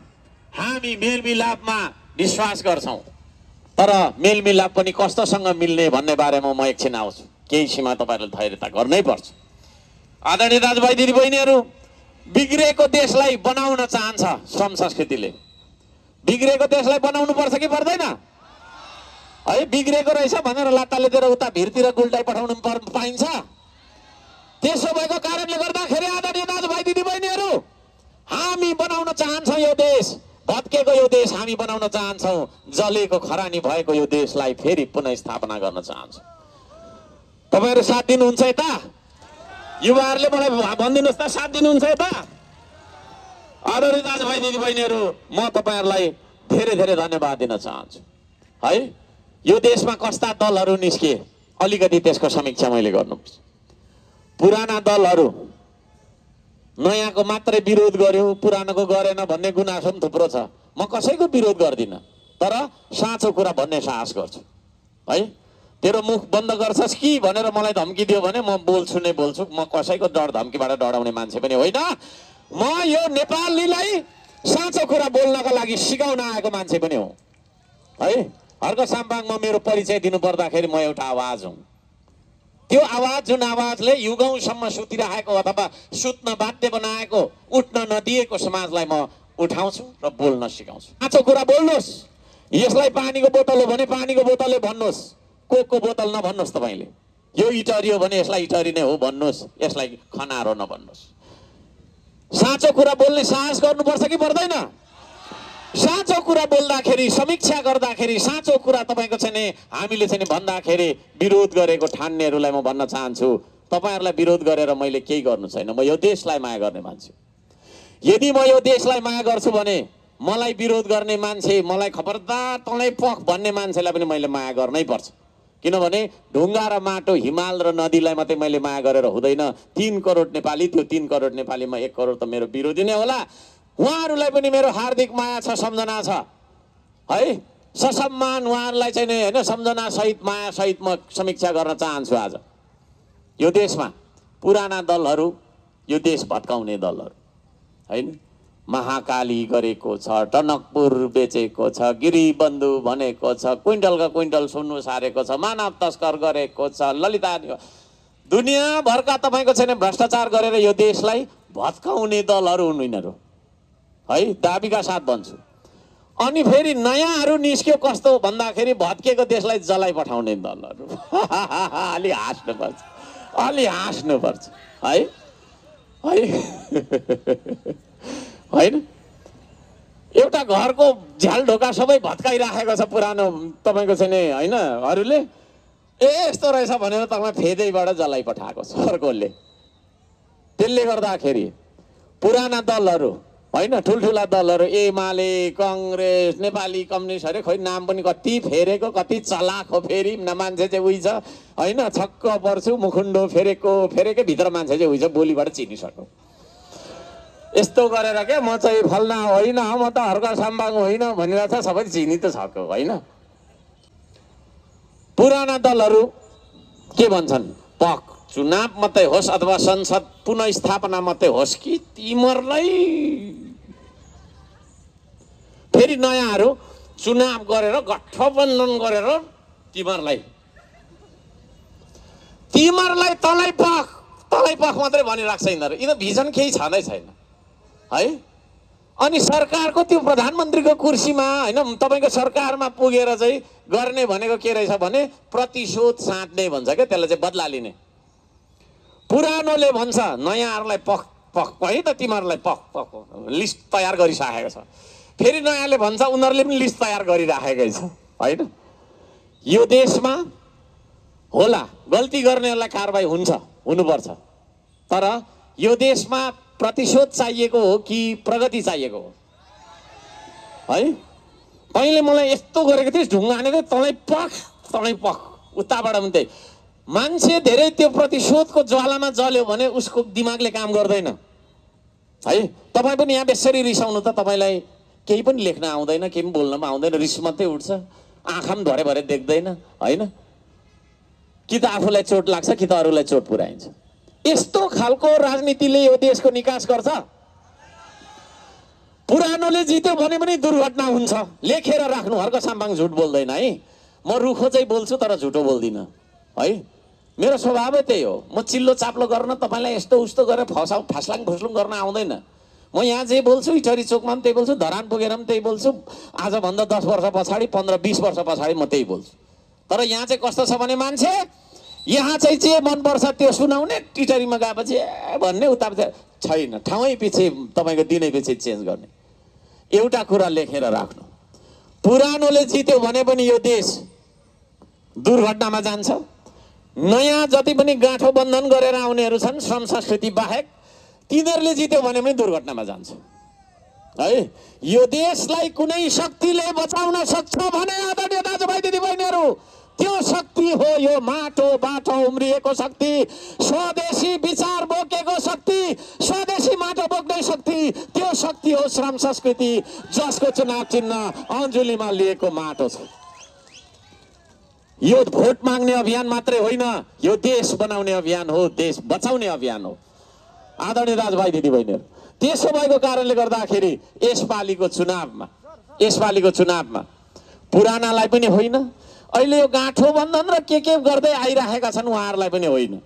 हामी मेलमिलापमा विश्वास गर्छौँ, तर मेलमिलाप पनि कस्तोसँग मिल्ने भन्ने बारेमा म एकछिन आउँछु। केही सीमा तपाईँहरूले धैर्यता गर्नै पर्छ। आदरणीय दाजुभाइ दिदीबहिनीहरू, बिग्रेको देशलाई बनाउन चाहन्छ श्रम संस्कृतिले। बिग्रेको देशलाई बनाउनु पर्छ कि पर्दैन? है, बिग्रेको रहेछ भनेर लात्ताले दिएर उता भिरतिर गुल्टाइ पठाउनु पाइन्छ? त्यसो भएको कारणले गर्दाखेरि आदरणीय दाजुभाइ दिदीबहिनीहरू, हामी बनाउन चाहन्छौँ यो देश, भत्केको यो देश हामी बनाउन चाहन्छौँ। जलेको खरानी भएको यो देशलाई फेरि पुनर्स्थापना गर्न चाहन्छौँ। तपाईँहरू साथ दिनुहुन्छ यता? युवाहरूले मलाई भनिदिनुहोस् त, साथ दिनुहुन्छ यता? आदरणीय दाजुभाइ दिदीबहिनीहरू, म तपाईँहरूलाई धेरै धेरै धन्यवाद दिन चाहन्छु। है, यो देशमा कस्ता दलहरू निस्के अलिकति त्यसको समीक्षा मैले गर्नुपर्छ। पुराना दलहरू नयाँको मात्रै विरोध गर्यो, पुरानोको गरेन भन्ने गुनासो पनि थुप्रो छ। म कसैको विरोध गर्दिनँ, तर साँचो कुरा भन्ने साहस गर्छु। है, तेरो मुख बन्द गर्छस् कि भनेर मलाई धम्की दियो भने म बोल्छु नै बोल्छु। म कसैको डर धम्कीबाट डराउने मान्छे पनि होइन। म यो नेपालीलाई साँचो कुरा बोल्नको लागि सिकाउन आएको मान्छे पनि हो। है, हर्क साम्पाङमा मेरो परिचय दिनु पर्दाखेरि म एउटा आवाज हुँ। त्यो आवाज, जुन आवाजले युगौँसम्म सुतिरहेको अथवा सुत्न बाध्य बनाएको, उठ्न नदिएको समाजलाई म उठाउँछु र बोल्न सिकाउँछु। साँचो कुरा बोल्नुहोस्। यसलाई पानीको बोतल हो भने पानीको बोतलले भन्नुहोस्, कोकको बोतल नभन्नुहोस्। तपाईँले यो इटरी हो भने यसलाई इटरी नै हो भन्नुहोस्, यसलाई खनारो नभन्नुहोस्। साँचो कुरा बोल्ने साहस गर्नुपर्छ कि पर्दैन? साँचो कुरा बोल्दाखेरि, समीक्षा गर्दाखेरि, साँचो कुरा तपाईँको चाहिँ नि हामीले चाहिँ भन्दाखेरि विरोध गरेको ठान्नेहरूलाई म भन्न चाहन्छु, तपाईँहरूलाई विरोध गरेर मैले केही गर्नु छैन। म यो देशलाई माया गर्ने मान्छे। यदि म यो देशलाई माया गर्छु भने मलाई विरोध गर्ने मान्छे, मलाई खबरदार तँलाई पख भन्ने मान्छेलाई पनि मैले माया गर्नै पर्छ। किनभने ढुङ्गा र माटो, हिमाल र नदीलाई मात्रै मैले माया गरेर हुँदैन। 3 करोड नेपाली, त्यो 3 करोड नेपालीमा 1 करोड त मेरो विरोधी नै होला। उहाँहरूलाई पनि मेरो हार्दिक माया छ, सम्झना छ। है, ससम्मान उहाँहरूलाई चाहिँ नि होइन सम्झना सहित, माया सहित म समीक्षा गर्न चाहन्छु। आज यो देशमा पुराना दलहरू, यो देश भत्काउने दलहरू, होइन, महाकाली गरेको छ, टनकपुर बेचेको छ, गिरिबन्धु भनेको छ, क्विन्टलका क्विन्टल सुन्नु सारेको छ, मानव तस्कर गरेको छ, ललिता दुनियाँभरका तपाईँको छैन भ्रष्टाचार गरेर यो देशलाई भत्काउने दलहरू हुन् यिनीहरू। है, दाबीका साथ भन्छु। अनि फेरि नयाँहरू निस्क्यो कस्तो भन्दाखेरि भत्केको देशलाई जलाइ पठाउने दलहरू। अलि हाँस्नुपर्छ, अलि हाँस्नुपर्छ। है, है, होइन, एउटा घरको झ्याल ढोका सबै भत्काइराखेको छ पुरानो तपाईँको चाहिँ नि होइन अरूले। यस्तो रहेछ भनेर तपाईँ फेदैबाट जलाइ पठाएको छ अर्कोले। त्यसले गर्दाखेरि पुराना दलहरू होइन, ठुल्ठुला दलहरू एमाले, कङ्ग्रेस, नेपाली कम्युनिस्ट अरे खोइ नाम पनि कति फेरेको, कति चलाक हो फेरि न मान्छे चाहिँ उही छ होइन, छक्क पर्छु मुखुन्डो फेरेकै भित्र मान्छे चाहिँ उही छ, बोलीबाट चिनिसक्यो। यस्तो गरेर क्या म चाहिँ फल्ना होइन, म त हर्क साम्बाङ होइन भनिरहेको छ, सबै चिनी त सक्यो होइन। पुराना दलहरू के भन्छन्, पक चुनाव मात्रै होस् अथवा संसद पुनस्थापना मात्रै होस् कि तिमीहरूलाई, फेरि नयाँहरू चुनाव गरेर गठबन्धन गरेर तिमीहरूलाई तलै पख मात्रै भनिरहेको छ यिनीहरू। यिनीहरू भिजन केही छँदै छैन है। अनि सरकारको त्यो प्रधानमन्त्रीको कुर्सीमा होइन, तपाईँको सरकारमा पुगेर चाहिँ गर्ने भनेको के रहेछ भने प्रतिशोध साट्ने भन्छ क्या, त्यसलाई चाहिँ बदला लिने। पुरानोले भन्छ नयाँहरूलाई पख है त तिमीहरूलाई पख लिस्ट तयार गरिसकेको छ। फेरि नयाँले भन्छ उनीहरूले पनि लिस्ट तयार गरिराखेकै छ होइन। यो देशमा होला गल्ती गर्नेहरूलाई कारबाही हुनुपर्छ, तर यो देशमा प्रतिशोध चाहिएको हो कि प्रगति चाहिएको हो है। तैँले मलाई यस्तो गरेको थिइस्, ढुङ्गा हानेको तँलाई पख उताबाट पनि त्यही। मान्छे धेरै त्यो प्रतिशोधको ज्वालामा जल्यो भने उसको दिमागले काम गर्दैन है। तपाईँ पनि यहाँ बेसरी रिसाउनु त, तपाईँलाई केही पनि लेख्न आउँदैन, केही पनि बोल्न पनि आउँदैन, रिस मात्रै उठ्छ, आँखा पनि भरे देख्दैन होइन। कि त आफूलाई चोट लाग्छ कि त अरूलाई चोट पुर्याइन्छ। यस्तो खालको राजनीतिले यो देशको निकास गर्छ। पुरानोले जित्यो भने पनि दुर्घटना हुन्छ, लेखेर राख्नु। हर्क साम्बाङ झुट बोल्दैन है, म रुखो चाहिँ बोल्छु तर झुटो बोल्दिनँ है। मेरो स्वभावै त्यही हो, म चिल्लो चाप्लो गर्न तपाईँलाई यस्तो उस्तो गरेर फास्लाङ फुस्लुङ गर्न आउँदैन। म यहाँ जे बोल्छु इटरी चोकमा पनि त्यही बोल्छु, धरान पुगेर पनि त्यही बोल्छु, आजभन्दा 10 वर्ष पछाडि 15-20 वर्ष पछाडि म त्यही बोल्छु। तर यहाँ चाहिँ कस्तो छ भने मान्छे यहाँ चाहिँ जे मनपर्छ त्यो सुनाउने, टिटरीमा गएपछि ए भन्ने, उता छैन, ठाउँै पछि तपाईँको दिनै पछि चेन्ज गर्ने। एउटा कुरा लेखेर राख्नु, पुरानोले जित्यो भने पनि यो देश दुर्घटनामा जान्छ। नयाँ जति पनि गाँठो बन्धन गरेर आउनेहरू छन् श्रम संस्कृति बाहेक, तिनीहरूले जित्यो भने पनि दुर्घटनामा जान्छ है। यो देशलाई कुनै शक्तिले बचाउन सक्छ भने आदरणीय दाजुभाइ दिदीबहिनीहरू, त्यो शक्ति हो यो माटो बाटो उम्रिएको शक्ति, स्वदेशी विचार बोकेको शक्ति, स्वदेशी माटो बोक्ने शक्ति। त्यो शक्ति हो श्रम संस्कृति, जसको चुनाव चिन्ह अञ्जुलीमा लिएको माटो छ। यो भोट माग्ने अभियान मात्रै होइन, यो देश बनाउने अभियान हो, देश बचाउने अभियान हो आदरणीय दाजुभाइ दिदीबहिनीहरू। त्यसो भएको कारणले गर्दाखेरि यसपालिको चुनावमा पुरानालाई पनि होइन, अहिले यो गाँठो बन्धन र के गर्दै आइरहेका छन् उहाँहरूलाई पनि होइन।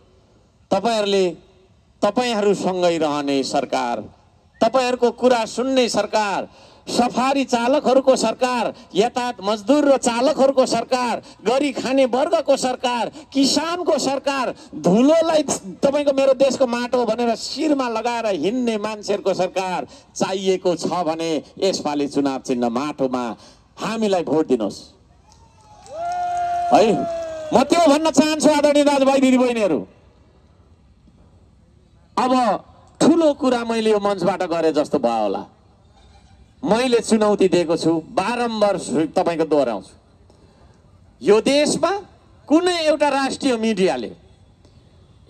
तपाईँहरूसँगै रहने सरकार, तपाईँहरूको कुरा सुन्ने सरकार, सफारी चालकहरूको सरकार, यातायात मजदुर र चालकहरूको सरकार, गरी खाने वर्गको सरकार, किसानको सरकार, धुलोलाई तपाईँको मेरो देशको माटो भनेर शिरमा लगाएर हिँड्ने मान्छेहरूको सरकार चाहिएको छ भने यसपालि चुनाव चिन्ह माटोमा हामीलाई भोट दिनुहोस् है। म त्यो भन्न चाहन्छु आदरणीय दाजुभाइ दिदीबहिनीहरू। अब ठुलो कुरा मैले यो मञ्चबाट गरे जस्तो भयो होला। मैले चुनौती दिएको छु, बारम्बार तपाईँको दोहोऱ्याउँछु। यो देशमा कुनै एउटा राष्ट्रिय मिडियाले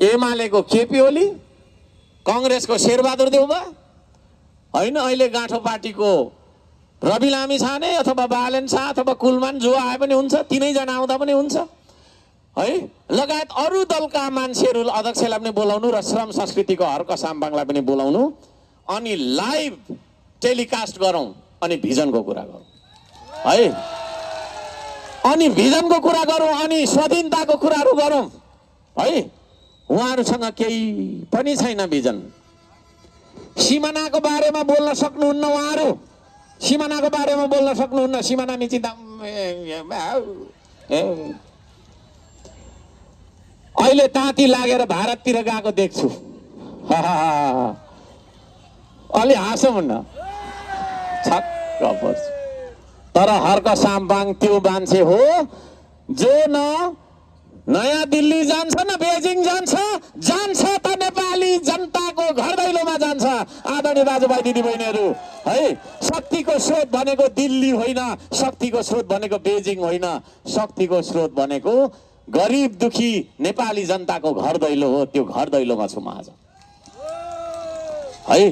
एमालेको केपी ओली, कङ्ग्रेसको शेरबहादुर देउवा होइन, अहिले गाँठो पार्टीको रवि लामिछाने अथवा बालेन शाह अथवा कुलमान जो आए पनि हुन्छ, तिनैजना आउँदा पनि हुन्छ है, लगायत अरू दलका मान्छेहरू अध्यक्षलाई पनि बोलाउनु र श्रम संस्कृतिको हर्क साम्बाङलाई पनि बोलाउनु, अनि लाइभ टेलिकास्ट गरौँ, अनि भिजनको कुरा गरौँ है, अनि भिजनको कुरा गरौँ, अनि स्वाधीनताको कुराहरू गरौँ है। उहाँहरूसँग केही पनि छैन भिजन। सिमानाको बारेमा बोल्न सक्नुहुन्न उहाँहरू, सिमानाको बारेमा बोल्न सक्नुहुन्न। सिमाना मिचिँदा अहिले ताती लागेर भारततिर गएको देख्छु, अलि हाँसौँ न, छक्क पर्छ। तर हर्क साम्बाङ त्यो मान्छे हो जो न नयाँ दिल्ली जान्छ न बेजिङ जान्छ, जान्छ त नेपाली जनताको घर दैलोमा जान्छ। आदरणीय दाजुभाइ दिदीबहिनीहरू है, शक्तिको स्रोत भनेको दिल्ली होइन, शक्तिको स्रोत भनेको बेजिङ होइन, शक्तिको स्रोत भनेको गरिब दुखी नेपाली जनताको घर दैलो हो। त्यो घर दैलोमा छु म आज है।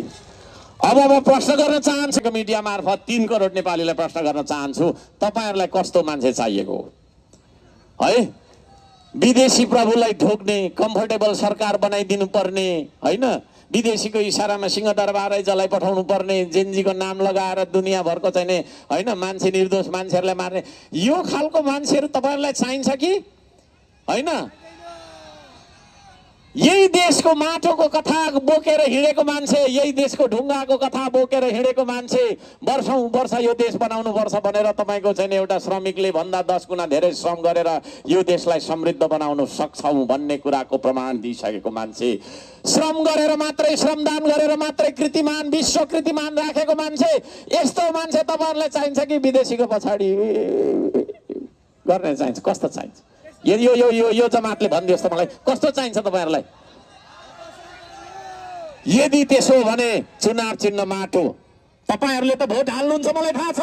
अब म प्रश्न गर्न चाहन्छु, मिडिया मार्फत 3 करोड नेपालीलाई प्रश्न गर्न चाहन्छु, तपाईँहरूलाई कस्तो मान्छे चाहिएको हो है? विदेशी प्रभुलाई ढोक्ने, कम्फर्टेबल सरकार बनाइदिनु पर्ने होइन, विदेशीको इसारामा सिंहदरबारै जलाई पठाउनु पर्ने, जेन्जीको नाम लगाएर दुनियाँभरको चाहिने होइन मान्छे निर्दोष मान्छेहरूलाई मार्ने, यो खालको मान्छेहरू तपाईँहरूलाई चाहिन्छ कि होइन? यही देशको माटोको कथा बोकेर हिँडेको मान्छे, यही देशको ढुङ्गाको कथा बोकेर हिँडेको मान्छे वर्षौं वर्ष यो देश बनाउनु पर्छ भनेर तपाईँको चाहिँ एउटा श्रमिकले भन्दा 10 गुणा धेरै श्रम गरेर यो देशलाई समृद्ध बनाउन सक्छौँ भन्ने कुराको प्रमाण दिइसकेको मान्छे, श्रम गरेर मात्रै, श्रमदान गरेर मात्रै कृतिमान, विश्व कृतिमान राखेको मान्छे, यस्तो मान्छे तपाईँहरूलाई चाहिन्छ कि विदेशीको पछाडि गर्ने चाहिन्छ? कस्तो चाहिन्छ? यो यो यो यो यो जमातले भनिदियोस् त मलाई, कस्तो चाहिन्छ तपाईँहरूलाई? यदि त्यसो हो भने चुनाव चिन्ह माटो। तपाईँहरूले त भोट हाल्नुहुन्छ मलाई थाहा छ,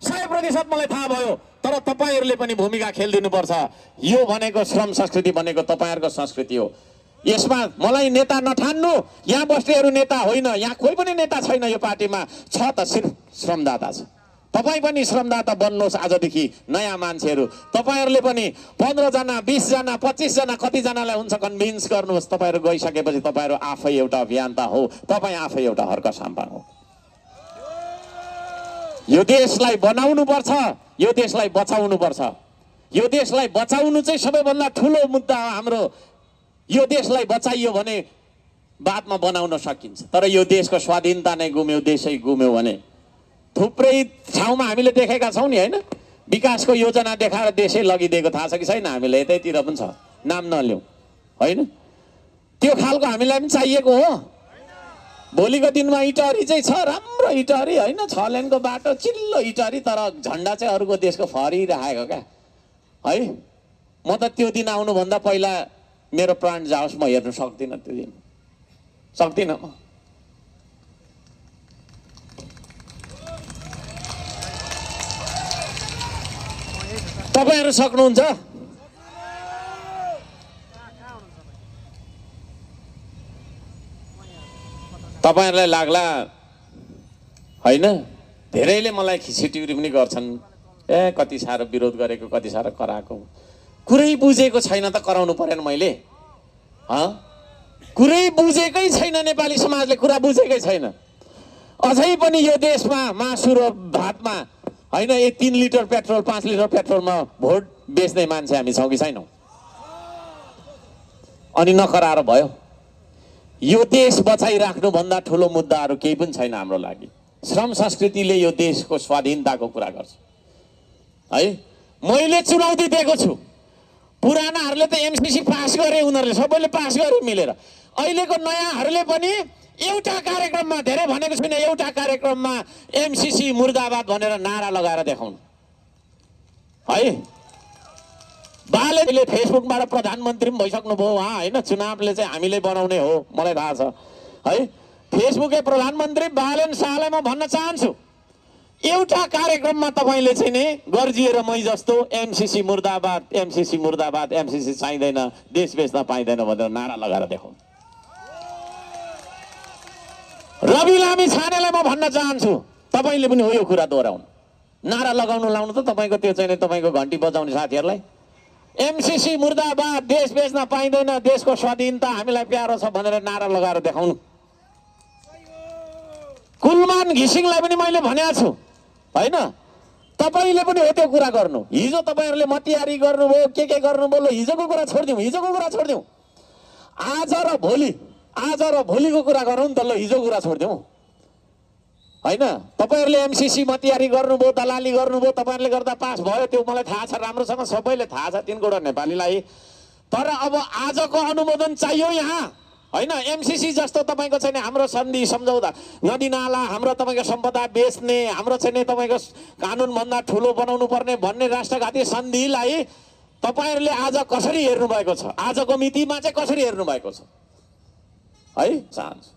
100% मलाई थाहा भयो, तर तपाईँहरूले पनि भूमिका खेलिदिनुपर्छ। यो भनेको श्रम संस्कृति भनेको तपाईँहरूको संस्कृति हो। यसमा मलाई नेता नठान्नु, यहाँ बस्नेहरू नेता होइन, यहाँ कोही पनि नेता छैन यो पार्टीमा, छ त सिर्फ श्रमदाता छ। तपाईँ पनि श्रमदाता बन्नुहोस् आजदेखि, नयाँ मान्छेहरू तपाईँहरूले पनि 15 जना 20 जना 25 जना कतिजनालाई हुन्छ कन्भिन्स गर्नुहोस्। तपाईँहरू गइसकेपछि तपाईँहरू आफै एउटा अभियन्ता हो, तपाईँ आफै एउटा हर्क साम्पाङ हो। यो देशलाई बनाउनु पर्छ, यो देशलाई बचाउनु पर्छ। यो देशलाई बचाउनु चाहिँ सबैभन्दा ठुलो मुद्दा हो हाम्रो। यो देशलाई बचाइयो भने बादमा बनाउन सकिन्छ, तर यो देशको स्वाधीनता नै गुम्यो, देशै गुम्यो भने थुप्रै ठाउँमा हामीले देखेका छौँ नि होइन, विकासको योजना देखाएर देशै लगिदिएको थाहा छ कि छैन हामीलाई? यतैतिर पनि छ, नाम नलिउँ होइन। त्यो खालको हामीलाई पनि चाहिएको हो। भोलिको दिनमा इटहरी चाहिँ छ, राम्रो इटहरी होइन, 6 लेनको बाटो, चिल्लो इटहरी, तर झन्डा चाहिँ अरूको देशको फहरिरहेको क्या है। म त त्यो दिन आउनुभन्दा पहिला मेरो प्राण जाओस्, म हेर्नु सक्दिनँ, त्यो दिन सक्दिनँ म। तपाईँहरू सक्नुहुन्छ? तपाईँहरूलाई लाग्ला होइन, धेरैले मलाई खिसिटिउरी पनि गर्छन्, ए कति साह्रो विरोध गरेको, कति साह्रो कराएको। कुरै बुझेको छैन त कराउनु परेन मैले? कुरै बुझेकै छैन, नेपाली समाजले कुरा बुझेकै छैन। अझै पनि यो देशमा मासु र भातमा होइन 3 लिटर पेट्रोल 5 लिटर पेट्रोलमा भोट बेच्ने मान्छे हामी छौँ कि छैनौँ? अनि नकराएर भयो। यो देश बचाइराख्नुभन्दा ठुलो मुद्दाहरू केही पनि छैन हाम्रो लागि। श्रम संस्कृतिले यो देशको स्वाधीनताको कुरा गर्छ है। मैले चुनौती दिएको छु, पुरानाहरूले त एमसीसी पास गरे, उनीहरूले सबैले पास गरे मिलेर। अहिलेको नयाँहरूले पनि एउटा कार्यक्रममा, धेरै भनेको छैन, एउटा कार्यक्रममा एमसीसी मुर्दाबाद भनेर नारा लगाएर देखाउनु है। बालेले फेसबुकबाट प्रधानमन्त्री पनि भइसक्नुभयो उहाँ होइन, चुनावले चाहिँ हामीले बनाउने हो मलाई थाहा छ है। फेसबुकै प्रधानमन्त्री बालेन शाहलाई म भन्न चाहन्छु, एउटा कार्यक्रममा तपाईँले चाहिँ नि गर्जिएर मै जस्तो एमसीसी मुर्दाबाद, एमसीसी मुर्दाबाद, एमसीसी चाहिँदैन, देश बेच्न पाइँदैन भनेर नारा लगाएर देखाउनु। रवि लामी छानेलाई म भन्न चाहन्छु, तपाईँले पनि हो यो कुरा दोहोऱ्याउनु, नारा लाउनु त तपाईँको त्यो चाहिँ तपाईँको घन्टी बजाउने साथीहरूलाई, एमसीसी मुर्दाबाद, देश बेच्न पाइँदैन, देशको स्वाधीनता हामीलाई प्यारो छ भनेर नारा लगाएर देखाउनु। कुलमान घिसिङलाई पनि मैले भनेको छु होइन, तपाईँले पनि हो त्यो कुरा गर्नु। हिजो तपाईँहरूले मतियारी गर्नुभयो, के गर्नुभयो, हिजोको कुरा छोडिदिउँ, हिजोको कुरा छोडिदिउँ, आज र भोलिको कुरा गरौँ नि त। ल हिजोको कुरा छोडिदिउँ होइन। तपाईँहरूले एमसीसी मतियारी गर्नुभयो, दलाली गर्नुभयो, तपाईँहरूले गर्दा पास भयो, त्यो मलाई थाहा छ, राम्रोसँग सबैले थाहा छ 3 करोड नेपालीलाई। तर अब आजको अनुमोदन चाहियो यहाँ होइन। एमसीसी जस्तो तपाईँको चाहिँ हाम्रो सन्धि सम्झौता, नदीनाला, हाम्रो तपाईँको सम्पदा बेच्ने, हाम्रो चाहिँ तपाईँको कानुनभन्दा ठुलो बनाउनु पर्ने भन्ने राष्ट्रघाती सन्धिलाई तपाईहरुले आज कसरी हेर्नु भएको छ, आजको मितिमा चाहिँ कसरी हेर्नु भएको छ है चाहन्छु।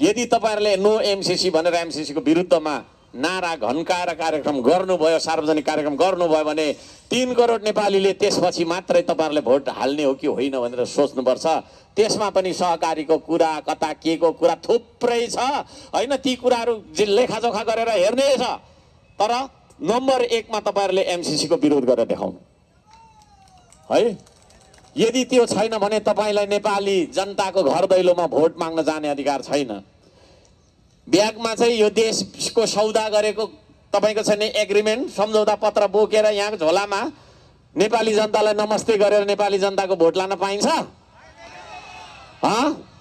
यदि तपाईहरुले नो एमसीसी भनेर एमसीसी को विरुद्धमा नारा घन्काएर कार्यक्रम गर्नुभयो, सार्वजनिक कार्यक्रम गर्नुभयो भने 3 करोड नेपालीले त्यसपछि मात्रै तपाईहरुले भोट हाल्ने हो कि होइन भनेर सोच्नुपर्छ। त्यसमा पनि सहकारीको कुरा, कता के को कुरा थुप्रै छ हैन, ती कुराहरु लेखाजोखा गरेर हेर्ने छ। तर नम्बर 1 मा तपाईहरुले एमसीसी को विरोध गरेर देखाउनु है। यदि त्यो छैन भने तपाईलाई नेपाली जनताको घर दैलोमा भोट माग्न जाने अधिकार छैन। ब्यागमा चाहिँ यो देशको सौदा गरेको तपाईको छ नि एग्रिमेन्ट, सम्झौता पत्र बोकेर यहाँ झोलामा नेपाली जनतालाई नमस्ते गरेर नेपाली जनताको भोट लान पाइन्छ?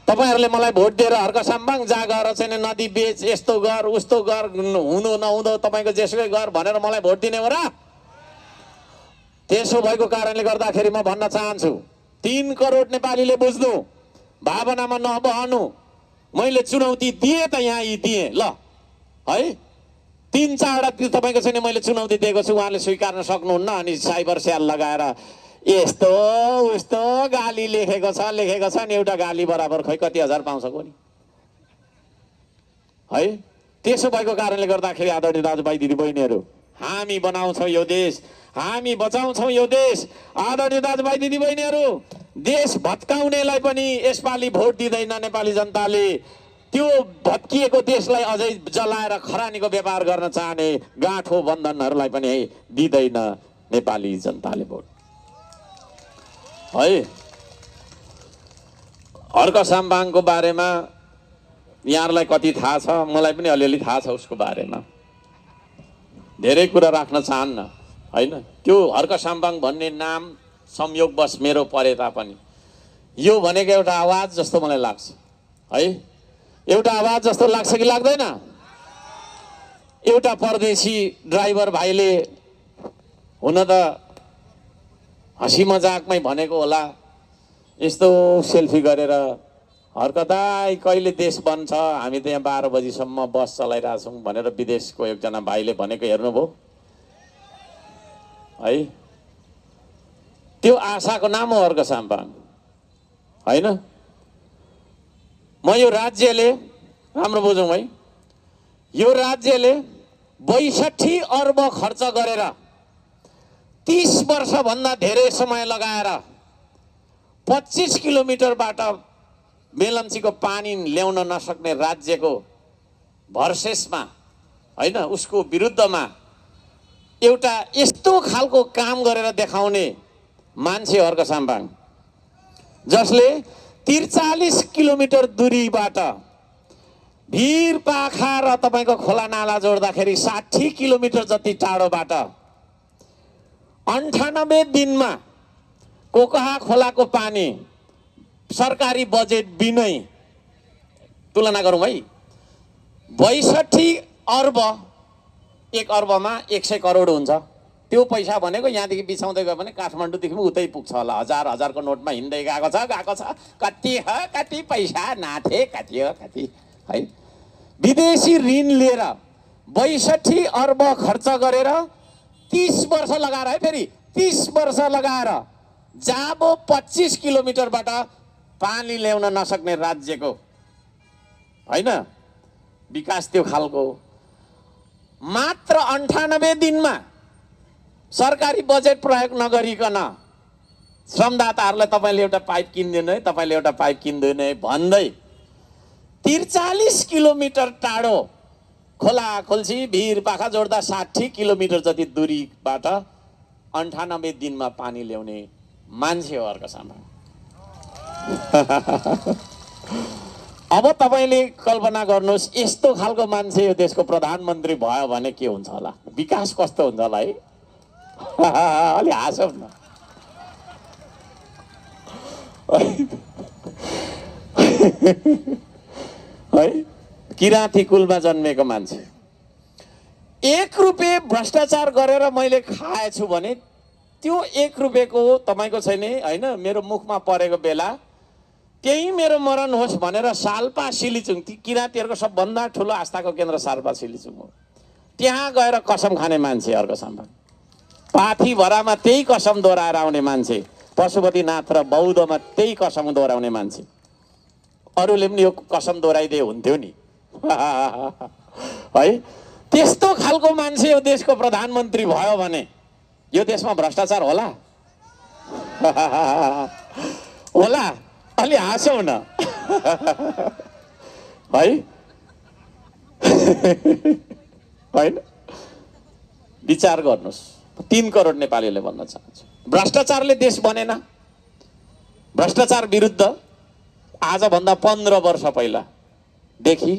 तपाईहरुले मलाई भोट दिएर हर्क साम्बाङ जा गएर चाहिँ नदी बेच, यस्तो गर उस्तो गर, हुँदो नहुँदो तपाईको जेसुकै गर भनेर मलाई भोट दिने हो र? त्यसो भएको कारणले गर्दाखेरि म भन्न चाहन्छु 3 करोड नेपालीले बुझ्नु, भावनामा नबहनु। मैले चुनौती दिए त यहाँ यी दिए ल है, 3-4 वटा तपाईको छैन मैले चुनौती दिएको छु, उहाँले स्वीकार्न सक्नुहुन्न। अनि साइबर सेल लगाएर यस्तो उस्तो गाली लेखेको छ नि, एउटा गाली बराबर खै कति हजार पाउँछ कोनी है। त्यसो भएको कारणले गर्दाखेरि आदरणीय दाजुभाइ दिदीबहिनीहरू, हामी बनाउँछौँ यो देश, हामी बचाउँछौँ यो देश। आदरणीय दाजुभाइ दिदीबहिनीहरू, देश भत्काउनेलाई पनि यसपालि भोट दिँदैन नेपाली जनताले। त्यो भत्किएको देशलाई अझै जलाएर खरानीको व्यापार गर्न चाहने गाँठो बन्धनहरूलाई पनि दिँदैन नेपाली जनताले भोट है। हर्क साम्बाङको बारेमा यहाँहरूलाई कति थाहा छ, मलाई पनि अलिअलि थाहा छ उसको बारेमा, धेरै कुरा राख्न चाहन्न हैन। त्यो हर्क साम्बाङ भन्ने नाम संयोगवश मेरो परे तापनि यो भनेको एउटा आवाज जस्तो मलाई लाग्छ है। एउटा आवाज जस्तो लाग्छ कि लाग्दैन? एउटा परदेशी ड्राइभर भाइले हुन त हँसी मजाकमै भनेको होला, यस्तो सेल्फी गरेर हर्क दाइ कहिले देश बन्छ, हामी त यहाँ 12 बजीसम्म बस चलाइरहेछौँ भनेर विदेशको एकजना भाइले भनेको हेर्नुभयो है। त्यो आशाको नाम हो हर्क साम्बाङ हैन। म यो राज्यले, राम्रो बुझौँ है, यो राज्यले 62 अर्ब खर्च गरेर 30 वर्षभन्दा धेरै समय लगाएर 25 किलोमिटरबाट मेलम्चीको पानी ल्याउन नसक्ने राज्यको भर्सेसमा हैन, उसको विरुद्धमा एउटा यस्तो खालको काम गरेर देखाउने मान्छे हर्क साम्बाङ, जसले 43 किलोमिटर दूरीबाट भिर पाखा र तपाईको खोला नाला जोड्दाखेरि 60 किलोमिटर जति टाढोबाट 98 दिनमा कोकहा खोलाको पानी सरकारी बजेट बिनै, तुलना गरौँ है, 62 अर्ब, 1 अर्बमा 100 करोड हुन्छ। त्यो पैसा भनेको यहाँदेखि बिछाउँदै गयो भने काठमाडौँदेखि उतै पुग्छ होला। हजार-हजारको नोटमा हिँड्दै गएको छ। कति हो कति पैसा नाथे, कति हो कति है। विदेशी ऋण लिएर 62 अर्ब खर्च गरेर 30 वर्ष लगाएर है, फेरि 30 वर्ष लगाएर जाबो 25 किलोमिटरबाट पानी ल्याउन नसक्ने राज्यको हैन विकास त्यो खालको मात्र 98 दिनमा सरकारी बजेट प्रयोग नगरिकन श्रमदाताहरूलाई तपाईले एउटा पाइप किन्दिनु है, तपाईले एउटा पाइप किन्दिनु है भन्दै 43 किलोमिटर टाढो खोला खोल्सी भिर पाखा जोड्दा 60 किलोमिटर जति दूरीबाट 98 दिनमा पानी ल्याउने मान्छे हो हर्क साम्बाङ। अब तपाईले कल्पना गर्नुहोस्, यस्तो खालको मान्छे यो देशको प्रधानमन्त्री भयो भने के हुन्छ होला, विकास कस्तो हुन्छ होला है। अलि हाँसौँ न है। किराँती कुलमा जन्मेको मान्छे 1 रुपियाँ भ्रष्टाचार गरेर मैले खाएछु भने त्यो 1 रुपियाँको तपाईको छैन हैन, मेरो मुखमा परेको बेला त्यही मेरो मरण होस् भनेर साल्पा सिलिचुङ, ती किराँतीहरूको सबभन्दा ठुलो आस्थाको केन्द्र साल्पा सिलिचुङ हो, त्यहाँ गएर कसम खाने मान्छे हर्क साम्बाङ। पाथीभरामा त्यही कसम दोहोऱ्याएर आउने मान्छे, पशुपतिनाथ र बौद्धमा त्यही कसम दोहोऱ्याउने मान्छे। अरूले पनि यो कसम दोहोऱ्याइदिए हुन्थ्यो नि है। त्यस्तो खालको मान्छे यो देशको प्रधानमन्त्री भयो भने यो देशमा भ्रष्टाचार होला होला? अलि हाँसौँ न है होइन? विचार गर्नुहोस्। 3 करोड नेपालीले भन्न चाहन्छु, भ्रष्टाचारले देश बनेन। भ्रष्टाचार विरुद्ध आजभन्दा 15 वर्ष पहिलादेखि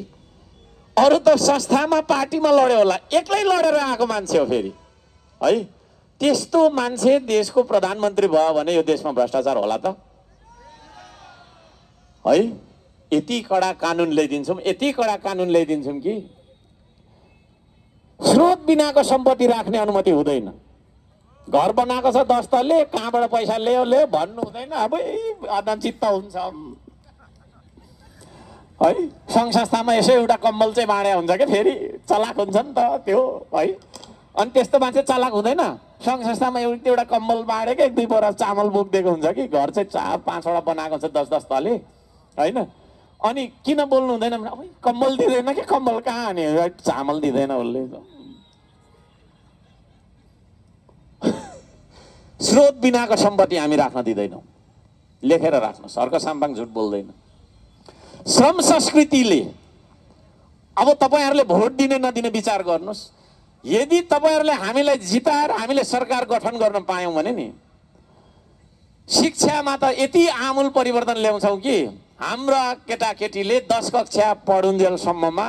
अरू त संस्थामा पार्टीमा लड्यो होला, एक्लै लडेर आएको मान्छे हो फेरि है। त्यस्तो मान्छे देशको प्रधानमन्त्री भयो भने यो देशमा भ्रष्टाचार होला त है? यति कडा कानुन ल्याइदिन्छौँ, यति कडा कानुन ल्याइदिन्छौँ कि स्रोत बिनाको सम्पत्ति राख्ने अनुमति हुँदैन। घर बनाएको छ 10 तले, कहाँबाट पैसा ल्यायो ले भन्नु हुँदैन। अब अदम चित्त हुन्छ है। सङ्घ संस्थामा यसो एउटा कम्बल चाहिँ बाँडे हुन्छ कि फेरि चलाक हुन्छ नि त त्यो है। अनि त्यस्तो मान्छे चलाक हुँदैन। सङ्घ संस्थामा एउटा कम्बल बाँडेको 1-2 बोरा चामल बोकिदिएको हुन्छ कि घर चाहिँ 4-5वटा बनाएको छ 10-10 तले होइन। अनि किन बोल्नु हुँदैन भने अब कम्बल दिँदैन कि, कम्बल कहाँ अनि चामल दिँदैन उसले। स्रोत बिनाको सम्पत्ति हामी राख्न दिँदैनौँ, लेखेर राख्नुहोस्। अर्को साम्बाङ झुट बोल्दैन। श्रम संस्कृतिले अब तपाईँहरूले भोट दिने नदिने विचार गर्नुहोस्। यदि तपाईँहरूले हामीलाई जिताएर हामीले सरकार गठन गर्न पायौँ भने नि शिक्षामा त यति आमूल परिवर्तन ल्याउँछौँ कि हाम्रा केटाकेटीले 10 कक्षा पढुन्जेलसम्ममा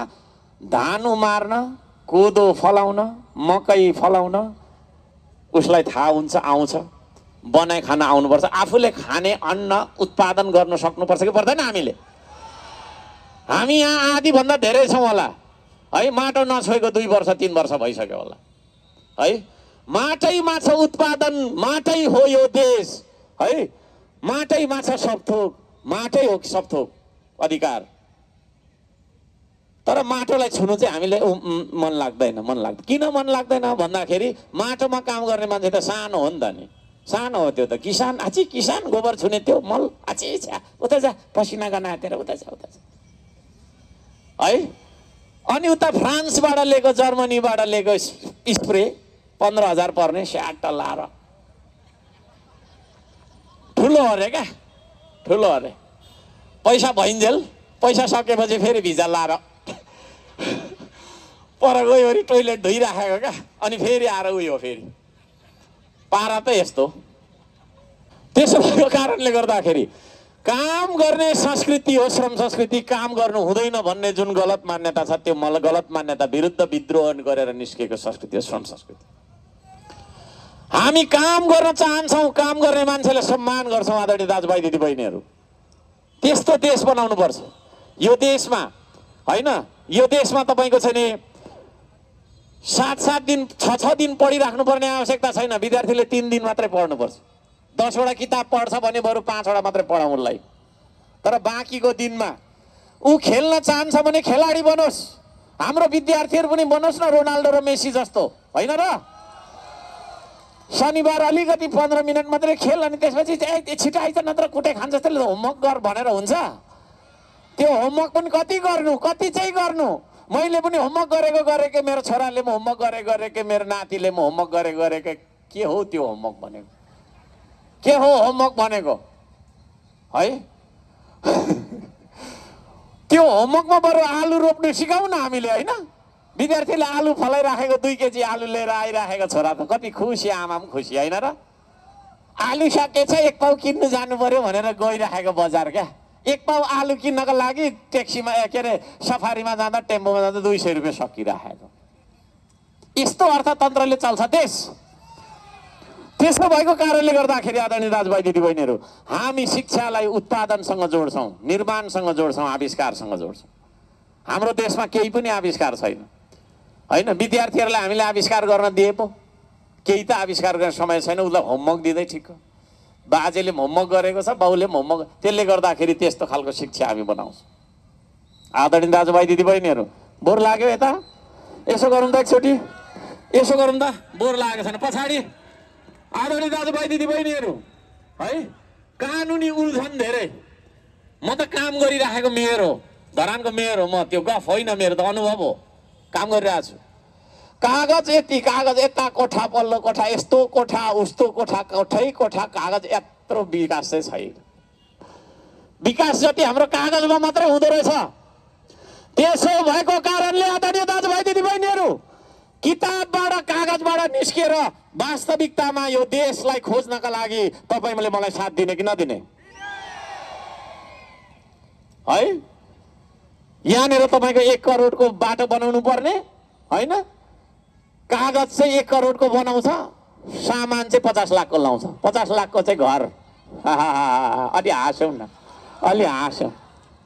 धान उमार्न, कोदो फलाउन, मकै फलाउन उसलाई थाहा हुन्छ, आउँछ। बनाइ खान आउनुपर्छ। आफूले खाने अन्न उत्पादन गर्न सक्नुपर्छ कि पर्दैन? हामी यहाँ आधीभन्दा धेरै छौँ होला है। माटो नछोएको 2 वर्ष 3 वर्ष भइसक्यो होला है। माटैमा छ उत्पादन, माटै हो यो देश है। माटैमा छ सब थोक, माटै हो सब थोक अधिकार। तर माटोलाई छुनु चाहिँ हामीले मन लाग्दैन। किन मन लाग्दैन भन्दाखेरि माटोमा काम गर्ने मान्छे त सानो हो नि त नि। सानो हो त्यो त। किसान आछि, किसान गोबर छुने त्यो मल आछि छ्या उता जा, पसिना गनातेर उता जा है। अनि उता फ्रान्सबाट ल्याएको, जर्मनीबाट ल्याएको स्प्रे 15,000 पर्ने स्याट लाएर ठुलो अरे क्या, ठुलो अरे। पैसा भइन्जेल, पैसा सकेपछि फेरि भिजा लाएर पर गयो टोइलेट धोइराखेको क्या। अनि फेरि आएर उयो फेरि पारा त यस्तो। त्यसो भएको कारणले गर्दाखेरि काम गर्ने संस्कृति हो श्रम संस्कृति। काम गर्नु हुँदैन भन्ने जुन गलत मान्यता छ, त्यो गलत मान्यता विरुद्ध विद्रोह गरेर निस्केको संस्कृति हो श्रम संस्कृति। हामी काम गर्न चाहन्छौँ, काम गर्ने मान्छेले सम्मान गर्छौँ। आदरणीय दाजुभाइ दिदीबहिनीहरू, त्यस्तो देश बनाउनु पर्छ यो देशमा होइन। यो देशमा तपाईँको छ नि 7-7 दिन 6-6 दिन पढिराख्नु पर्ने आवश्यकता छैन। विद्यार्थीले 3 दिन मात्रै पढ्नुपर्छ। 10वटा किताब पढ्छ भने बरु 5वटा मात्रै पढाउँ उसलाई। तर बाँकीको दिनमा ऊ खेल्न चाहन्छ भने खेलाडी बनोस्। हाम्रो विद्यार्थीहरू पनि बनोस् न रोनाल्डो र मेसी जस्तो होइन र। शनिबार अलिकति 15 मिनट मात्रै खेल, अनि त्यसपछि छिटो आइज नत्र कुटे खान्छ। त्यसले होमवर्क गर भनेर हुन्छ? त्यो होमवर्क पनि कति गर्नु, कति चाहिँ गर्नु। मैले पनि होमवर्क गरेको मेरो छोराले म होमवर्क गरेको मेरो नातिले म होमवर्क गरेको के हो त्यो होमवर्क भनेको? के हो होमवर्क भनेको है? त्यो होमवर्कमा बरु आलु रोप्नु सिकाउँ न हामीले होइन। विद्यार्थीले आलु फलाइराखेको 2 केजी आलु लिएर आइराखेको छोरा त कति खुसी, आमा पनि खुसी होइन र। आलु सकेछ 1 पाउ किन्नु जानु पर्यो भनेर गइराखेको बजार क्या। 1 पाउ आलु किन्नको लागि ट्याक्सीमा के अरे सफारीमा जाँदा, टेम्पोमा जाँदा 200 रुपियाँ सकिराखेको। यस्तो अर्थतन्त्रले चल्छ देश। त्यसो भएको कारणले गर्दाखेरि आदरणीय दाजुभाइ दिदीबहिनीहरू, हामी शिक्षालाई उत्पादनसँग जोड्छौँ, निर्माणसँग जोड्छौँ, आविष्कारसँग जोड्छौँ। हाम्रो देशमा केही पनि आविष्कार छैन होइन। विद्यार्थीहरूलाई हामीले आविष्कार गर्न दिए पो केही त आविष्कार गर्ने समय छैन। उसलाई होमवर्क दिँदै ठिक। बाजेले होमवर्क गरेको छ, बाउले होमवर्क, त्यसले गर्दाखेरि त्यस्तो खालको शिक्षा हामी बनाउँछौँ। आदरणीय दाजुभाइ दिदीबहिनीहरू, बोर लाग्यो यता? यसो गरौँ त एकचोटि, यसो गरौँ त। बोर लागेको छैन? पछाडि आदरणीय दाजुभाइ दिदीबहिनीहरू है, कानुनी उल्झन धेरै। म त काम गरिराखेको मेयर हो, धरानको मेयर हो म, त्यो गफ होइन, मेरो त अनुभव हो, काम गरिरहेको छु। कागज यति, कागज यता कोठा पल्लो कोठा, यस्तो कोठा उस्तो कोठा, कोठै कोठा कागज, यत्रो विकास चाहिँ छैन। विकास जति हाम्रो कागजमा मात्रै हुँदो रहेछ। त्यसो भएको कारणले आदरणीय दाजुभाइ दिदीबहिनीहरू, किताबबाट कागजबाट निस्किएर वास्तविकतामा यो देशलाई खोज्नका लागि तपाईँले मलाई साथ दिने कि नदिने है? यहाँनिर तपाईँको 1 करोडको बाटो बनाउनु पर्ने होइन, कागज चाहिँ 1 करोडको बनाउँछ, सामान चाहिँ 50 लाखको लाउँछ, 50 लाखको चाहिँ घर। अलि हाँस्यौँ न, अलि हाँस्यौँ।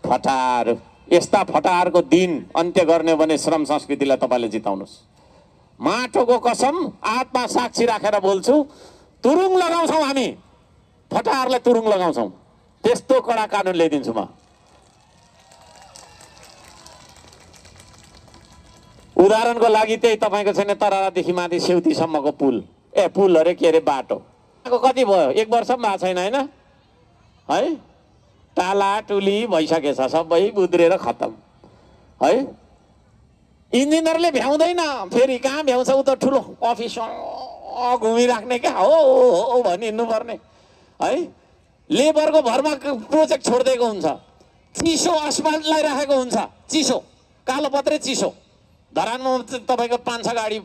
फटाहरू, यस्ता फटाहरूको दिन अन्त्य गर्ने भने श्रम संस्कृतिलाई तपाईँले जिताउनुहोस्। माटोको कसम आत्मा साक्षी राखेर बोल्छु, तुरुङ लगाउँछौँ हामी, फटाहरूलाई तुरुङ लगाउँछौँ। त्यस्तो कडा कानुन ल्याइदिन्छु म। उदाहरणको लागि त्यही तपाईँको छैन तरारादेखि माथि सेउतीसम्मको पुल, पुल अरे के अरे बाटो कति भयो, 1 वर्ष पनि भएको छैन होइन है? टाला टुली भइसकेछ, सबै बुद्रेर खतम है। इन्जिनियरले भ्याउँदैन, फेरि कहाँ भ्याउँछ, उ त ठुलो अफिसमा घुमिराख्ने क्या हो भनी हिँड्नुपर्ने है। लेबरको भरमा प्रोजेक्ट छोडिदिएको हुन्छ, चिसो अस्फाल्ट लगाइराखेको हुन्छ, चिसो कालोपत्रे चिसो। धरानमा तपाईँको 5-6 गाडी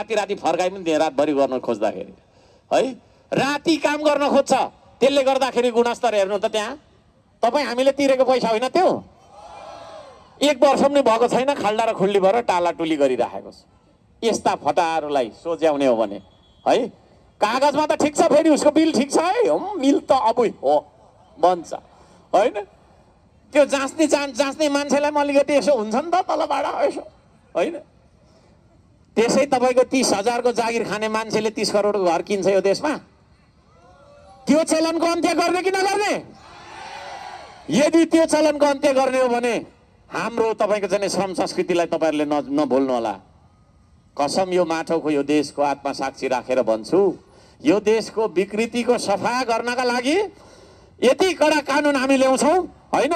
राति फर्काइ पनि दिए, रातभरि गर्न खोज्दाखेरि है। राति काम गर्न खोज्छ, त्यसले गर्दाखेरि गुणस्तर हेर्नु त त्यहाँ तपाईँ हामीले तिरेको पैसा होइन त्यो। 1 वर्ष पनि भएको छैन, खाल्डा र खुल्डी भएर टालाटुली गरिराखेको छ। यस्ता फटाहरूलाई सोच्याउने हो भने है, कागजमा त ठिक छ, फेरि उसको बिल ठिक छ है, बिल त अब हो बन्छ होइन। त्यो जाँच्ने मान्छेलाई पनि अलिकति यसो हुन्छ नि त तलबाट यसो होइन। त्यसै तपाईँको 30,000को जागिर खाने मान्छेले 30 करोडको घर किन्छ यो देशमा। त्यो चलनको अन्त्य गर्ने कि नगर्ने? यदि त्यो चलनको अन्त्य गर्ने हो भने हाम्रो तपाईँको चाहिँ श्रम संस्कृतिलाई तपाईँहरूले नभुल्नु होला। कसम यो माटोको यो देशको आत्मा साक्षी राखेर भन्छु, यो देशको विकृतिको सफा गर्नका लागि यति कडा कानुन हामी ल्याउँछौँ होइन,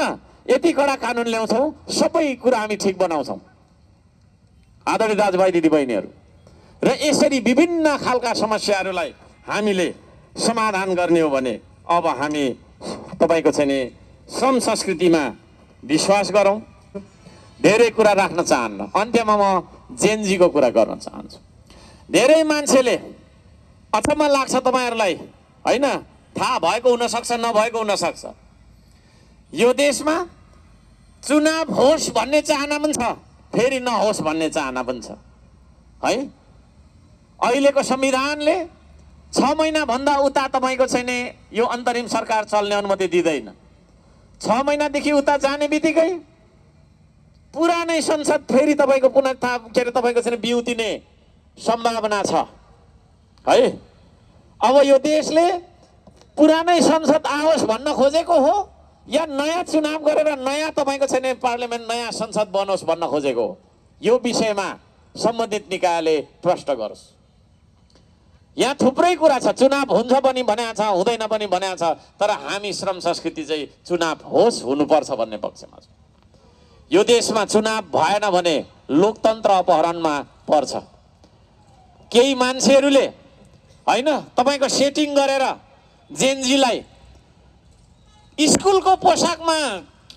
यति कडा कानुन ल्याउँछौँ, सबै कुरा हामी ठिक बनाउँछौँ आदरणीय दाजुभाइ दिदीबहिनीहरू। र यसरी विभिन्न खालका समस्याहरूलाई हामीले समाधान गर्ने हो भने अब हामी तपाईँको चाहिँ नि श्रम संस्कृतिमा विश्वास गरौँ। धेरै कुरा राख्न चाहन्न, अन्त्यमा म जेनजीको कुरा गर्न चाहन्छु। धेरै मान्छेले अचम्म लाग्छ तपाईँहरूलाई होइन, थाहा भएको हुनसक्छ नभएको हुनसक्छ, यो देशमा चुनाव होस् भन्ने चाहना पनि छ, फेरि नहोस् भन्ने चाहना पनि छ है। अहिलेको संविधानले 6 महिनाभन्दा उता तपाईँको छैन यो अन्तरिम सरकार चल्ने अनुमति दिँदैन। 6 महिनादेखि उता जाने बित्तिकै पुरानै संसद फेरि तपाईँको पुनः के अरे तपाईँको चाहिँ बिउतिने सम्भावना छ है। अब यो देशले पुरानै संसद आओस् भन्न खोजेको हो या नयाँ चुनाव गरेर नयाँ तपाईँको छैन पार्लियामेन्ट नयाँ संसद बनोस् भन्न खोजेको हो, यो विषयमा सम्बन्धित निकायले प्रश्न गरोस्। यहाँ थुप्रै कुरा छ, चुनाव हुन्छ पनि भनेको छ, हुँदैन पनि भनेको छ, तर हामी श्रम संस्कृति चाहिँ चुनाव होस् हुनुपर्छ भन्ने पक्षमा छ। यो देशमा चुनाव भएन भने लोकतन्त्र अपहरणमा पर्छ। केही मान्छेहरूले होइन तपाईँको सेटिङ गरेर जेनजीलाई स्कुलको पोसाकमा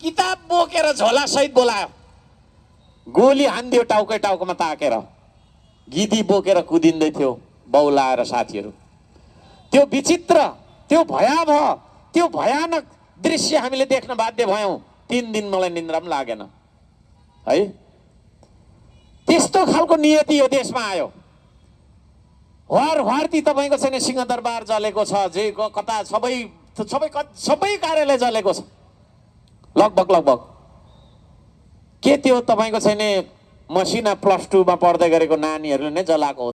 किताब बोकेर झोलासहित बोलायो, गोली हान्दियो टाउकै टाउकोमा ताकेर, गिदी बोकेर कुदिँदै थियो बौलाएर साथीहरू। त्यो विचित्र, त्यो भयावह, त्यो भयानक दृश्य हामीले देख्न बाध्य भयौँ। 3 दिन मलाई निन्द्रा पनि लागेन है। त्यस्तो खालको नियति यो देशमा आयो। हरती तपाईँको छैन सिंहदरबार जलेको छ, जे कता सबै कार्यालय जलेको छ लगभग। के त्यो तपाईँको छैन मसिना +2 मा पढ्दै गरेको नानीहरूले नै जलाएको हो